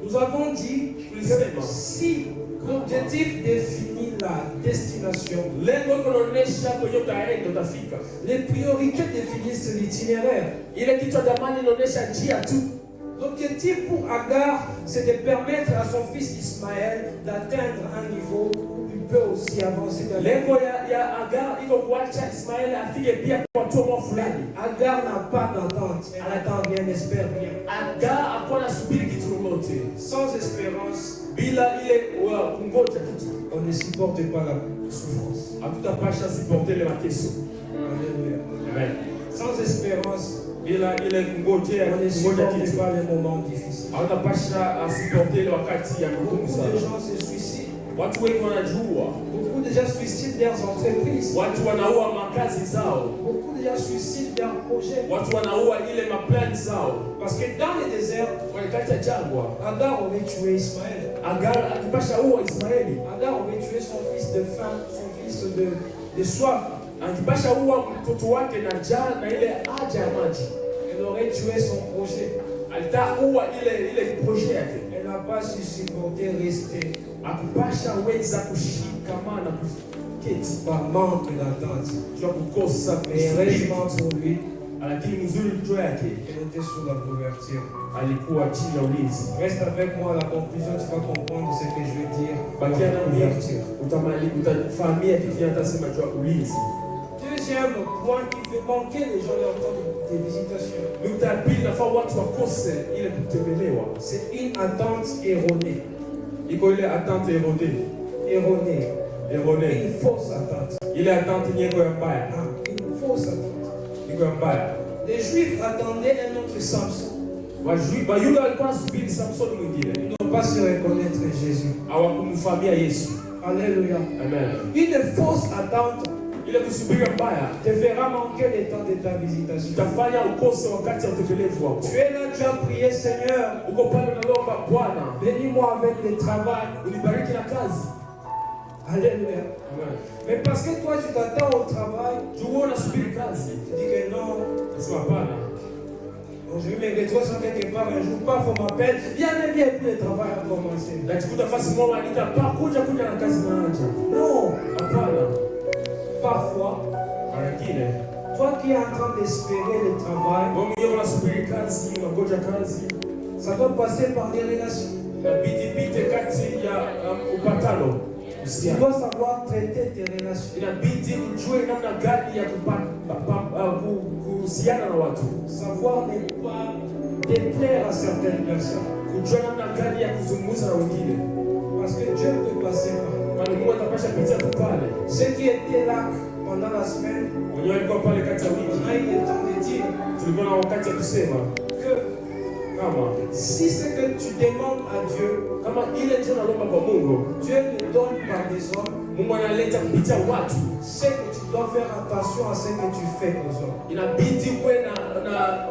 nous avons dit que si l'objectif définit la destination, les priorités définissent l'itinéraire. L'objectif pour Agar, c'est de permettre à son fils Ismaël d'atteindre un niveau où il peut aussi avancer dans la vie. Agar n'a pas d'entente, elle attend rien, elle n'espère rien. Sans espérance, on ne supporte pas la souffrance. Alléluia. Sans espérance, on ne supporte pas les moments difficiles. Beaucoup de gens se suicident. Watu wengi wanajua. Beaucoup de gens suicident leurs entreprises. Watu wanaua makazi zao. Beaucoup de gens suicident leurs projets. Watu wanaua ile maplani zao. Parce que dans les déserts, Wakati ya jangwa, Agar aurait tué Ismaël. Agar akipasha ua Ismaeli. Agar aurait tué son fils de faim, son fils de soif. Akipasha ua mtoto wake na njaa na ile haja ya maji. Elle aurait tué son projet. Alitaua ile projet yake. Elle n'a pas su supporter rester. Akupasha weza kushikamana kuketi Par manque d'attente. kwa kukosa. Mais heureusement pour lui, Lakini mzuri mtoto yake elle était sous la couverture. alikuwa chini ya ulinzi. Reste avec moi à la conclusion, tu vas comprendre ce que je veux dire. Bakia na mimi Couverture. utafahamia kitu kinachosema juu ya ulinzi. Deuxième point qui fait manquer les gens leur temps de visitation, Nukta ya pili nafaa watu wakose ile kutembelewa. c'est une attente erronée. Iko ile attente erronée. Erronée. Erronée. Une fausse attente. Ile attente nyeko ya mbaya. Une fausse attente. Iko ya mbaya. Les Juifs attendaient un autre Samson. Wayuda walikuwa nasubiri Samsoni mwingine. Ils n'ont pas su reconnaître Jésus. Hawakumfahamia Yesu. Alléluia. Amen. Une fausse attente Ile kusubiri mbaya te fera manquer le temps de ta visitation. itafanya ukose wakati ya utembelevu wako. Tu es là, tu as prié, Seigneur, Uko pale unalomba Bwana, bénis-moi avec le travail. unibariki na kazi. Alléluia. Amen. Mais parce que toi, tu t'attends au travail, Juu unasubiri kazi. tu dis que non, Nasema hapana. je vais me retrouver quelque part un jour, paf, on m'appelle, viens, et puis le travail a commencé. Najikuta fasi mmoja anita pa kuja na kazi naanja. Non, Hapana. parfois, Mara nyingine toi qui es en train d'espérer le travail, wewe mwenyewe unasubiri kazi, unangoja kazi. ça doit passer par des relations. Inabidi pite kati ya upatano. Tu Usiana. dois savoir traiter tes relations. Inabidi ujue namna gani ya kuhusiana na watu. Savoir ne pas déplaire à certaines personnes. Kujua namna gani ya kuzungumza na wengine. Parce que Dieu peut passer par. Maana Mungu atapasha pitia tu pale. Ceux qui étaient là pendant la semaine, Wenyewe walikuwa pale kati ya on wiki. a eu le temps de dire Tulikuwa na wakati ya kusema que kama si ce que tu demandes à Dieu, kama ile ndio nalomba kwa Mungu, Dieu le donne par des hommes, Mungu analeta kupitia watu. c'est que tu dois faire attention à ce que tu fais aux hommes. Inabidi uwe na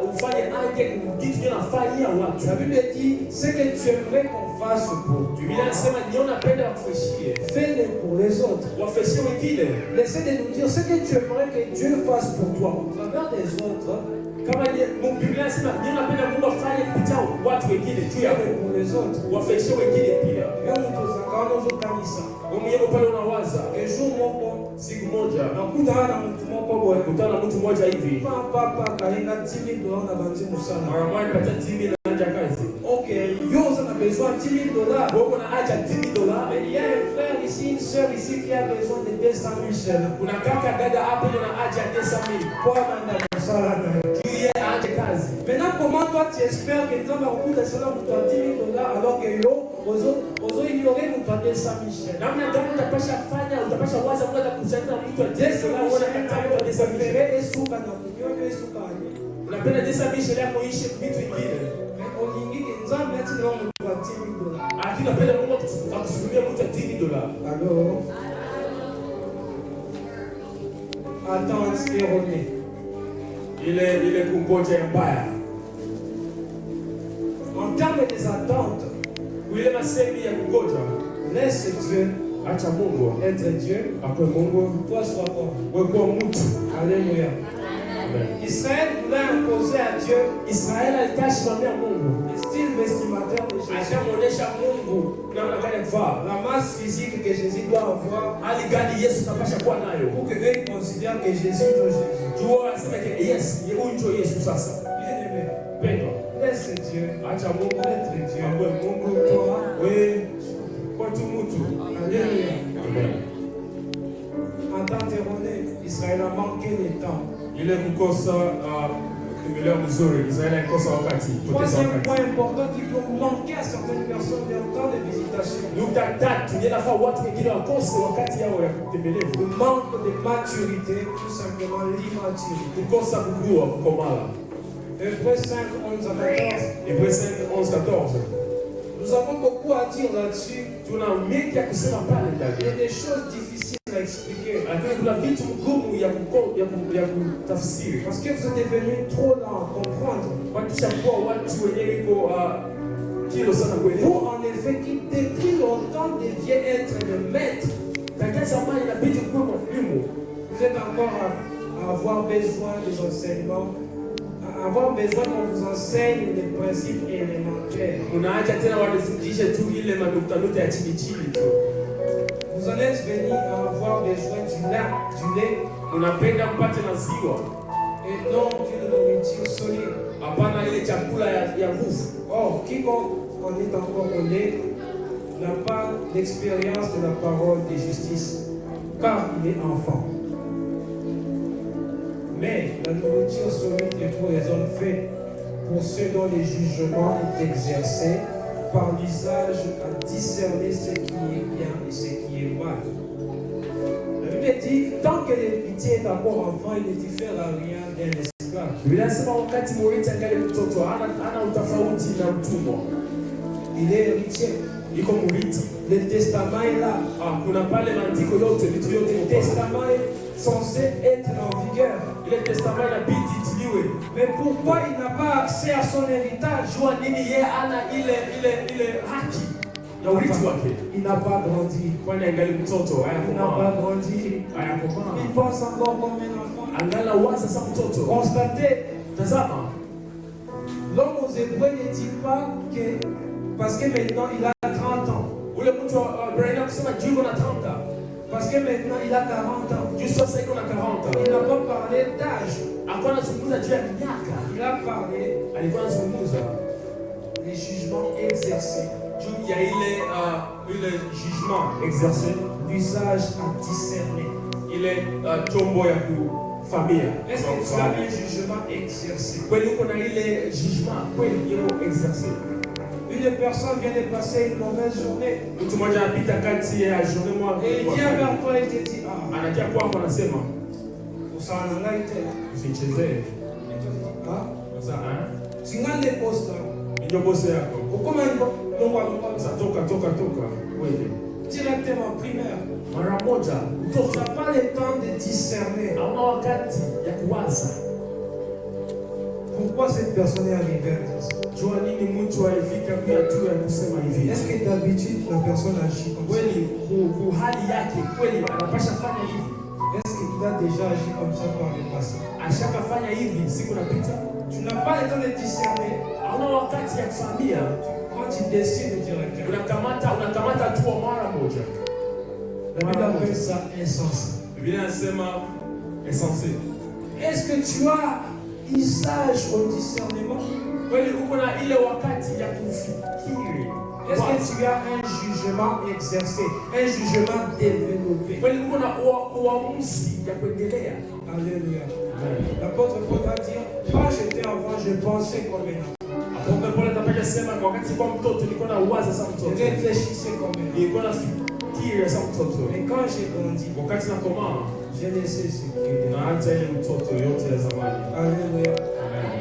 ufanye aje kitu kinafanyia watu. La Bible dit ce que tu aimerais qu'on fasse pour Dieu, Biblia inasema ndio napenda wakufanyie. fais-le pour les autres. Wafanyie wengine. Laissez de nous dire ce que tu aimerais que Dieu fasse pour toi au travers des autres, Kama Biblia inasema ndio napenda Mungu afanye kupitia watu wengine juu yako. fais-le pour les autres. Wafanyie wengine pia. Quand nous te zakano kanisa, Wewe mwenyewe pale unawaza un jour moko, siku moja nakutana na mtu moko boye, kutana na mtu mmoja hivi. papa kalenga $10,000 na banzi musana. Mara moja nipata timu inaanza kazi. Ok, yo on a besoin de $10,000. Wewe una haja $10. Mais il y a un frère ici, une soeur ici qui a besoin de 200,000 shekels. Kuna kaka dada hapo ndio ana haja $200,000. Pour aller dans le salon. Yeye aanze kazi. Maintenant, comment toi tu espères que quand on coûte cela pour toi $10,000 alors que yo, ozo ignorer pour toi 200,000 shekels. Namna gani utapasha fanya, utapasha waza kwenda kukusanya mtu wa $10 uone kata mtu wa $200,000. Esuka na kunyonya esuka ani. Unapenda $200,000 yako ishi vitu vingine. Mais olingi ke nzambe ati na mtu wa $10,000. Lakini unapenda Mungu akusukumie mtu wa $10. Alors, attente erronée. Ile kungoja mbaya. En termes des attentes, Ile masemi ya kungoja, laisse Dieu acha Mungu être Dieu. akwe Mungu, Toi sois bon. wewe kuwa mtu. Alléluia. Amen. Israël voulait imposer à Dieu Israeli alikashimamia Mungu. le style vestimentaire de Jésus. Ashamuonesha Mungu namna gani ya kuvaa. La masse physique que Jésus doit avoir Hali gani Yesu tapasha kuwa nayo. pour que eux considèrent que Jésus est Jésus. Jua anasema ke yes, huyu ndio Yesu sasa. Bien aimé, Pendwa. laisse Dieu Acha Mungu être Dieu. akwe Mungu. Toi, Wewe kwa tu mtu. alléluia. Amen. En temps erroné, Israël a manqué le temps. Ile kukosa kumelewa mzuri, Israeli alikosa wakati, poteza Troisième wakati. point important qu'il faut manquer à certaines personnes leur temps de visitation. Nukta tatu, inafaa watu wengine wakose wakati yao ya kutembelevu. Le manque de maturité, tout simplement l'immaturité. Kukosa kukua, kukomala. Hébreux 5, 11 à 14. Hébreux 5, 11, 14. Nous avons beaucoup à dire là-dessus. Tuna mengi ya kusema pale Il y a ndani. des choses difficiles à expliquer. Lakini kuna vitu ngumu ya kutafsiri. Parce que vous êtes devenus trop lents à comprendre. Kwa kisha kuwa watu wenyewe iko kilo sana Vous, kuelewa. en effet, qui depuis longtemps deviez être le maître, Katika zamani inabidi kuwa mwalimu. vous êtes encore à avoir besoin des enseignements, à avoir besoin qu'on vous enseigne les principes élémentaires. Unaacha tena wanifundishe tu ile manukta ya chini chini tu. Vous en êtes venus à avoir besoin du lait Unapenda mpate maziwa, et non d'une nourriture solide. hapana ile chakula ya nguvu. Or, quiconque en est encore au lait n'a pas l'expérience de la parole de justice, car il est enfant. Mais la nourriture solide est pour les hommes faits, pour ceux dont les jugements est exercé par l'usage à discerner ce qui est bien et ce qui est mal. La Bible dit, tant que l'héritier est encore enfant, il ne diffère à rien d'un esclave. Biblia inasema wakati murithi angali mtoto hana utofauti na mtumwa. Il est héritier. Iko murithi. Le testament est là. Kuna pale maandiko yote, vitu yote. Le testament est censé être en vigueur. Ile testament inabidi itiliwe. Mais pourquoi il n'a pas accès à son héritage? Jua nini yeye ana ile haki ya urithi wake? Il n'a pas grandi. Kwani angali mtoto, Il n'a pas grandi. hayakomaa. Il pense encore comme un enfant. Angala waza sa mtoto. Constatez, Tazama, l'homme aux Hébreux ne dit pas que parce que maintenant il a 30 ans. ule mtu wa Ibrahim kusema juu iko na 30. Parce que maintenant il a 40 ans. Juu sasa iko na 40. Il n'a pas parlé d'âge. Alikuwa anazungumza juu ya miaka. Il a parlé Alikuwa anazungumza des jugements exercés, juu ya ile jugement exercé, d'usage à discerner. ile chombo ya kufamia. Est-ce que tu as un jugement exercé? Kweli uko na ile jugement kweli iko exercé. Une personne vient de passer une mauvaise journée Mtu mmoja anapita kati ya journée moja et il vient vers toi et te dit, ah, anakia kwako anasema usanangaite. usichezee. Et toi, tu dis, ah, Sasa singande posta. ndio bosi yako. Ukoma hivyo, Mungu Sasa amekupa toka wewe. directement primaire. Mara moja Tu mtoto n'as pas le temps de discerner. hauna wakati ya kuwaza. Pourquoi cette personne est arrivée à dire ça? Jua nini mtu alifika kwa hatua ya kusema hivi? Est-ce que d'habitude la personne agit comme ça? Kweli ku hali yake kweli anapasha fanya hivi. Est-ce qu'il a déjà agi comme ça par le passé? Ashakafanya hivi siku napita. Tu n'as pas le temps de discerner. Hauna wakati ya kufahamia. Quand tu décides directement. Unakamata hatua mara moja. La Bible appelle ça insensé. Biblia inasema insensé. Est-ce que tu as usage au discernement? Kweli uko na ile wakati ya kufikiri. Est-ce que tu as un jugement exercé, un jugement développé? Kweli uko na uamuzi ya kuendelea. Alléluia. L'apôtre Paul va dire, quand j'étais enfant, je pensais comme un enfant. Apôtre Paul anataka sema kwa wakati kwa mtoto nilikuwa na uwaza sana Je mtoto. réfléchissais comme un enfant. Nilikuwa na fikiri sana mtoto. Mais quand j'ai grandi, Wakati nakomaa j'ai laissé ce qui est. naacha ile mtoto yote ya zamani. Alléluia. Amen.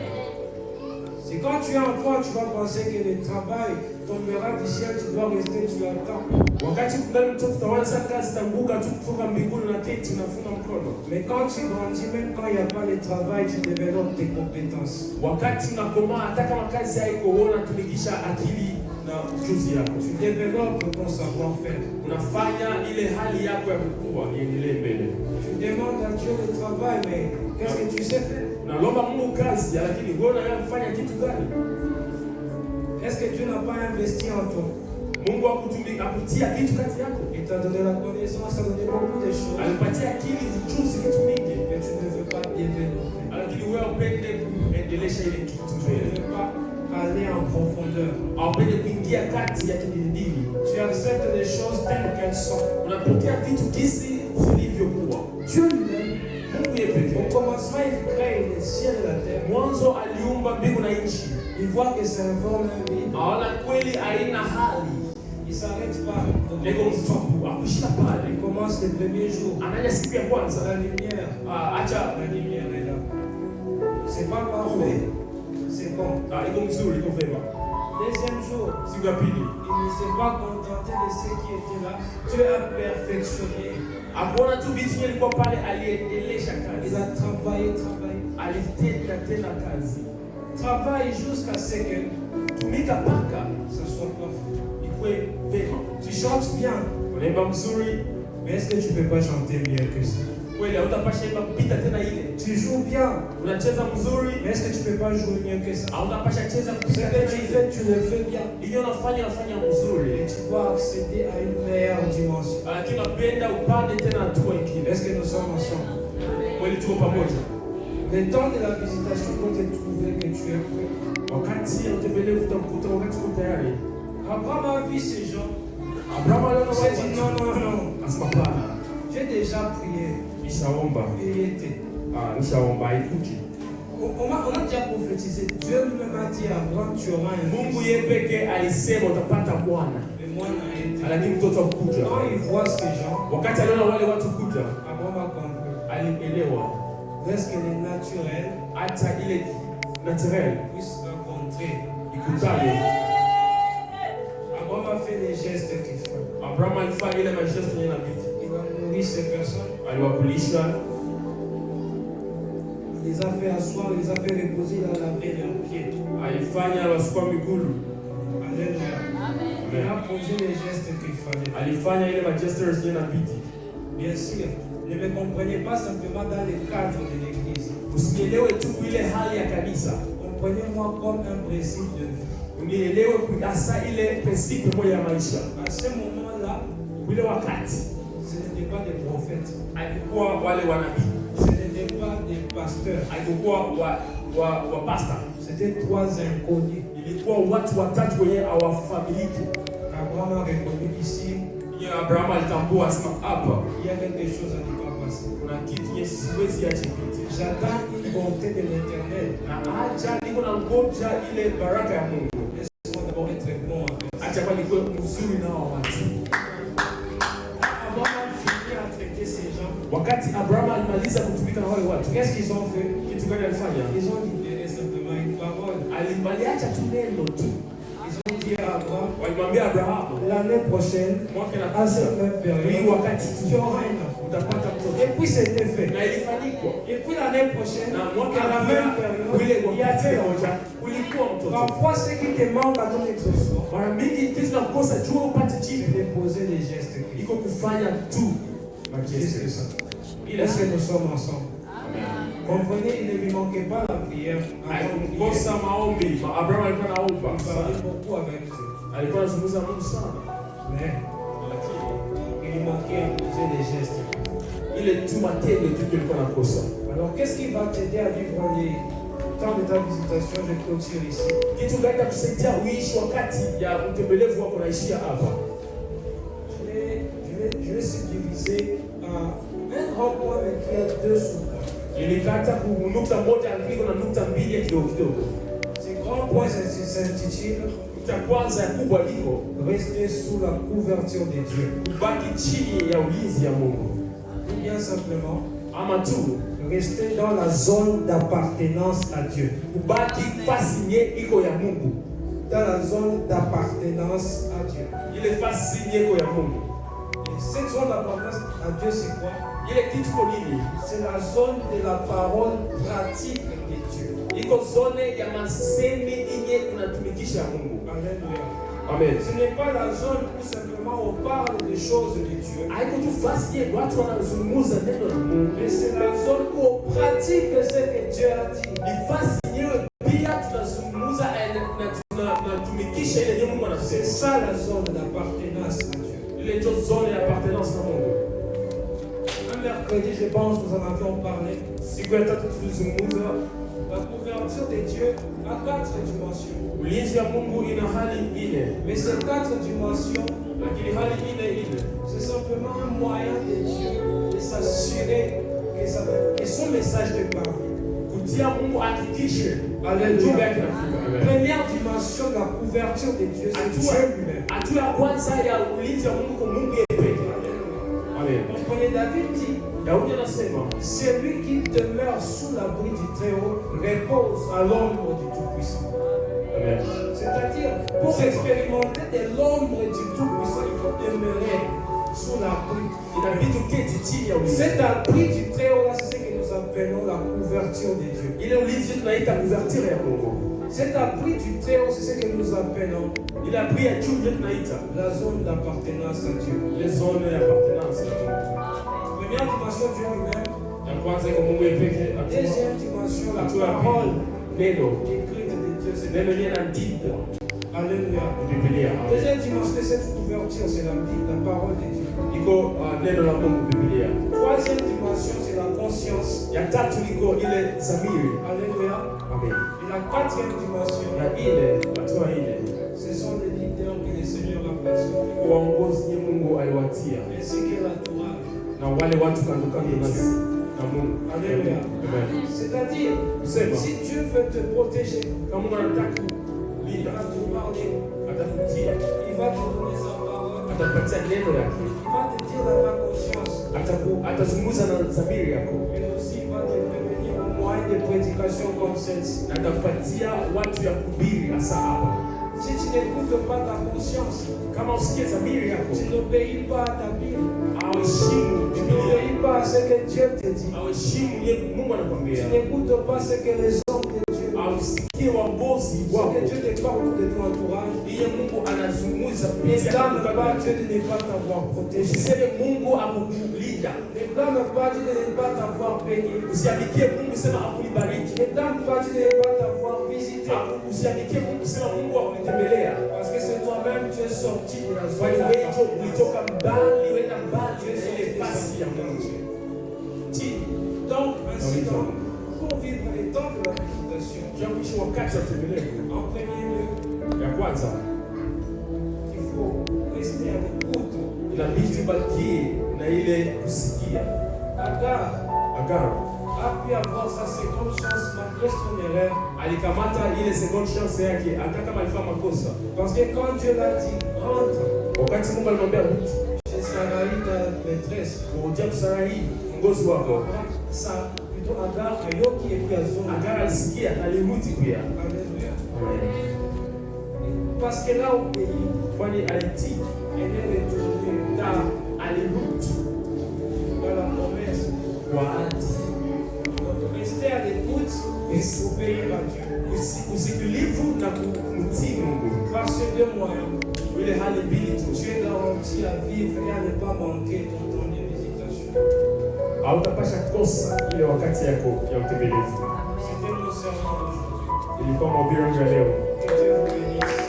C'est quand tu es enfant, tu vas penser que le travail tombera du ciel, tu dois rester, tu attends. Wakati kungali mtoto tawaza kazi tanguka tu kutoka mbinguni na keti unafunga mkono. Mais quand tu grandis, même quand il n'y a pas de travail, tu développes tes compétences. Wakati unakomaa hata kama kazi haiko uona tumikisha akili na ujuzi yako. Tu développes ton savoir-faire. Unafanya ile hali yako ya kukua iendelee mbele. Tu demandes à Dieu le travail, mais qu'est-ce que tu sais faire? Unalomba Mungu kazi lakini wewe unafanya kitu gani? Est-ce que Dieu n'a pas investi en toi? Mungu akutia vitu kati yako. Il t'a donné la connaissance, t'a donné beaucoup de choses. Alipatia akili vijuzi vitu mingi. Mais tu ne veux pas développer. Lakini wewe upende kuendelesha ile kitu Tu ne mbele. veux pas aller en profondeur. Haupende kuingia kati ya kidindini. Tu acceptes les choses telles qu'elles sont. Unapokea vitu jinsi zilivyokuwa. Dieu lui-même, Mungu yeye pekee. au commencement, il crée les cieux et la terre. Mwanzo aliumba mbingu na nchi. Il voit que c'est un vent vide. Aona kweli haina hali. Il ne s'arrête pas. Lego mtupu akushika pale. Il commence le premier jour. Anaja siku ya kwanza. La lumière. Acha La lumière est là. C'est pas parfait. C'est bon. iko mzuri, iko vema. Deuxième jour, Siku ya pili. il ne s'est pas contenté de ce qui était là. Dieu a perfectionné. Akuona tu vitu vile ilikuwa pale, aliendelesha Il kazi. a travaillé. Alitenda tena kazi. Travaille jusqu'à ce que Tumika paka ça soit parfait. ikuwe vema. Tu chantes bien, Unaimba mzuri, mais est-ce que tu ne peux pas chanter mieux que ça? kweli hautapasha imba kupita tena ile. Tu joues bien, Unacheza mzuri, mais est-ce que tu ne peux pas jouer mieux que ça? hautapasha cheza Ce kupita que tena tu ile. fais, tu le fais bien. Ile unafanya Et mzuri. tu vas accéder à une meilleure dimension. Lakini unapenda upande tena hatua ingine. Est-ce que nous sommes ensemble? Kweli tuko pamoja. Le temps de la visitation, quand tu trouves que tu es prêt. Wakati utembelea utamkuta wakati uko tayari. Abraham a vu ces gens. Abrahamu aliona Il s'est dit watu. non. Asema hapana. J'ai déjà prié. Nishaomba. Et il était. Nishaomba haikuji. On a déjà prophétisé. Dieu lui-même a dit à Abraham, tu auras un Mungu fils. yeye pekee alisema utapata mwana. Mais moi, n'a été. Lakini mtoto akuja. Quand il voit ces gens, Wakati aliona wale watu kuja, Abraham a compris. alielewa Est-ce que les naturels hata ile naturel puissent rencontrer? ikutane. Abraham a fait les gestes qu'il faut. Abrahamu alifanya ile majesti yenye inabidi. Il a nourri ces personnes. Aliwakulisha, Il les a fait asseoir, il les a fait reposer, il a lavé leurs pieds. alifanya wasukwa migulu. Alléluia. Il a posé les gestes qu'il fallait. Alifanya ile majestures yenye inabidi. Bien sûr, ne me comprenez pas simplement dans le cadre de l'église. Usielewe tu ile hali ya kanisa. Comprenez-moi comme un principe de vie. Unielewe hasa ile principe moja ya maisha. À ce moment-là, Ile wakati ce n'était pas des prophètes, alikuwa wale wanabii, ce n'était pas des pasteurs, alikuwa wa pastor. c'était trois inconnus. Ilikuwa watu watatu wenye hawafamiliki. Abraham a reconnu ici, Yeye Abrahamu alitambua asema hapa il y a quelque chose à ne pas passer. kuna kitu yenye siwezi acha ipite. J'attends une bonté de l'éternel. Na acha niko na ngoja ile baraka ya Mungu. Laisse-moi d'abord être bon avec ça. Acha kwa nikuwe mzuri na hao watu. Abraham a fini à traiter ces gens. Wakati Abrahamu alimaliza kutumika na wale watu, Qu'est-ce qu'ils ont fait? kitu gani alifanya? Ils ont libéré simplement une parole. Aliacha tu neno tu. Ils ont dit à Abraham, Walimwambia Abrahamu, l'année prochaine, mwaka à cette inakuja, même hii période, wakati tu auras un enfant. utapata mtoto. Et puis c'était fait. Na ilifanyikwa. Et puis l'année prochaine, Na mwaka à la même période, ule il y avait wakati l'enfant. moja ulikuwa mtoto. Parfois, ce qui te manque à ton exaucement, Mara mingi kitu tunakosa jua upate c'est jibu. de poser les gestes. Iko kufanya tu Qu'est-ce que ça? Ile Est-ce que nous sommes ensemble? Amen. Comprenez, il ne lui manquait pas la prière. Alikosa maombi. Abrahamu alikuwa Il anaomba parlait sana. beaucoup avec Dieu. Alikuwa anazungumza na Mungu sana. Mais Lakini il lui manquait à poser les gestes. ile tu matendo tu ndio alikuwa anakosa. Alors, qu'est-ce qui va t'aider à vivre les temps de ta visitation? Je clôture ici. Kitu gani kusaidia uishi wakati ya utembelevu wako naishia hapa? Je vais subdiviser en un grand point, mais qui a deux sous-points. Nilikata nukta moja lakini kuna nukta mbili ya kidogo kidogo. Ce grand point s'intitule Nukta kwanza ya kubwa liko Rester sous la couverture de Dieu. kubaki chini ya ulinzi ya Mungu. Ou bien simplement Ama tu rester dans la zone d'appartenance à Dieu. kubaki fasi nye iko ya Mungu. Dans la zone d'appartenance à Dieu. Ile fasi nye iko ya Mungu. Et cette zone d'appartenance à Dieu, c'est quoi? Ile kitu ko nini? C'est la zone de la parole pratique de Dieu. Iko zone ya masemi yenye unatumikisha Mungu. Alléluia. Amen. Ce n'est pas la zone où simplement on parle des choses de Dieu. Haiko tu fasi ye watu wanazungumza neno la Mungu. Mais c'est la zone où on pratique ce que Dieu a dit. Ni fasi yenyewe pia tunazungumza na tunatumikisha ile yenye Mungu C'est anasema. ça la zone d'appartenance à Dieu. Ile ndio zone ya appartenance na Mungu. Un mercredi, je pense, nous en avions parlé. Siku ya tatu tulizungumza La couverture de Dieu a 4 dimensions. ulinzi wa Mungu ina hali ine, Mais ces 4 dimensions, lakini hali ine c'est simplement un moyen de Dieu de s'assurer que son message te parle. kutia Mungu hakikishe Alléluia. ujumbe yake inafika. Amen. Première dimension de la couverture de Dieu, c'est Dieu lui-même. Hatua ya kwanza ya ulinzi wa Mungu kwa Mungu yeye pekee. Amen. Comprenez, David dit, Daudi anasema celui qui demeure sous l'abri du Très-Haut repose à l'ombre du Tout-Puissant. Amen. C'est C'est-à-dire, pour expérimenter de l'ombre du Tout-Puissant, il faut demeurer sous l'abri. Cet abri du Très-Haut, c'est ce que nous appelons la couverture de Dieu. Cet abri du Très-Haut, c'est ce que nous appelons la zone d'appartenance à Dieu. Première dimension, Dieu lui-même. Deuxième dimension, la parole écrite de Dieu, c'est Alléluia. Deuxième dimension de cette couverture, c'est la parole de Dieu. Troisième dimension, c'est la conscience. Alléluia. Et la quatrième dimension, ce sont les leaders que le Seigneur a placés. Ainsi que l'entourage. Alléluia. C'est-à-dire, si Dieu veut te protéger, il va te parler, il va te donner sa parole, il va te dire dans ta conscience, mais aussi il va te prévenir au moyen de prédications comme celle-ci. Si tu n'écoutes pas ta conscience, tu n'obéis pas à ta Bible, tu n'obéis pas à ce que Dieu te dit, tu n'écoutes pas ce que les hommes de Dieu disent, ce que Dieu te parle de ton entourage, ne blâme pas Dieu de ne pas t'avoir protégé, ne blâme pas Dieu de ne pas t'avoir béni, ne blâme pas Dieu de ne pas t'avoir visité, parce que c'est toi-même tu es sorti de la zone. Donc, ainsi, pour vivre les temps de la méditation, en premier lieu, il faut rester à l'écoute. Agar a pu avoir sa seconde chance malgré son erreur. Parce que quand Dieu l'a dit, rentre chez Sarai, ta maîtresse, plutôt Agar a yoki et puis Alléluia. Parce qu'elle a obéi, elle est retournée dans la promesse. Donc rester à l'écoute et obéir à Dieu. Par ces deux moyens, tu es garanti à vivre et à ne pas manquer ton temps de visitation. C'était mon serment d'aujourd'hui. Que Dieu vous bénisse.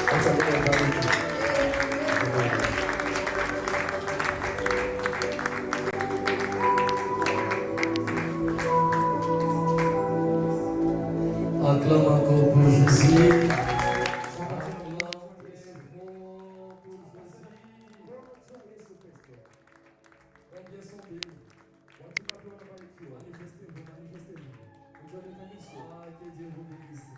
Acclame encore pour Jésus. Que Dieu vous bénisse.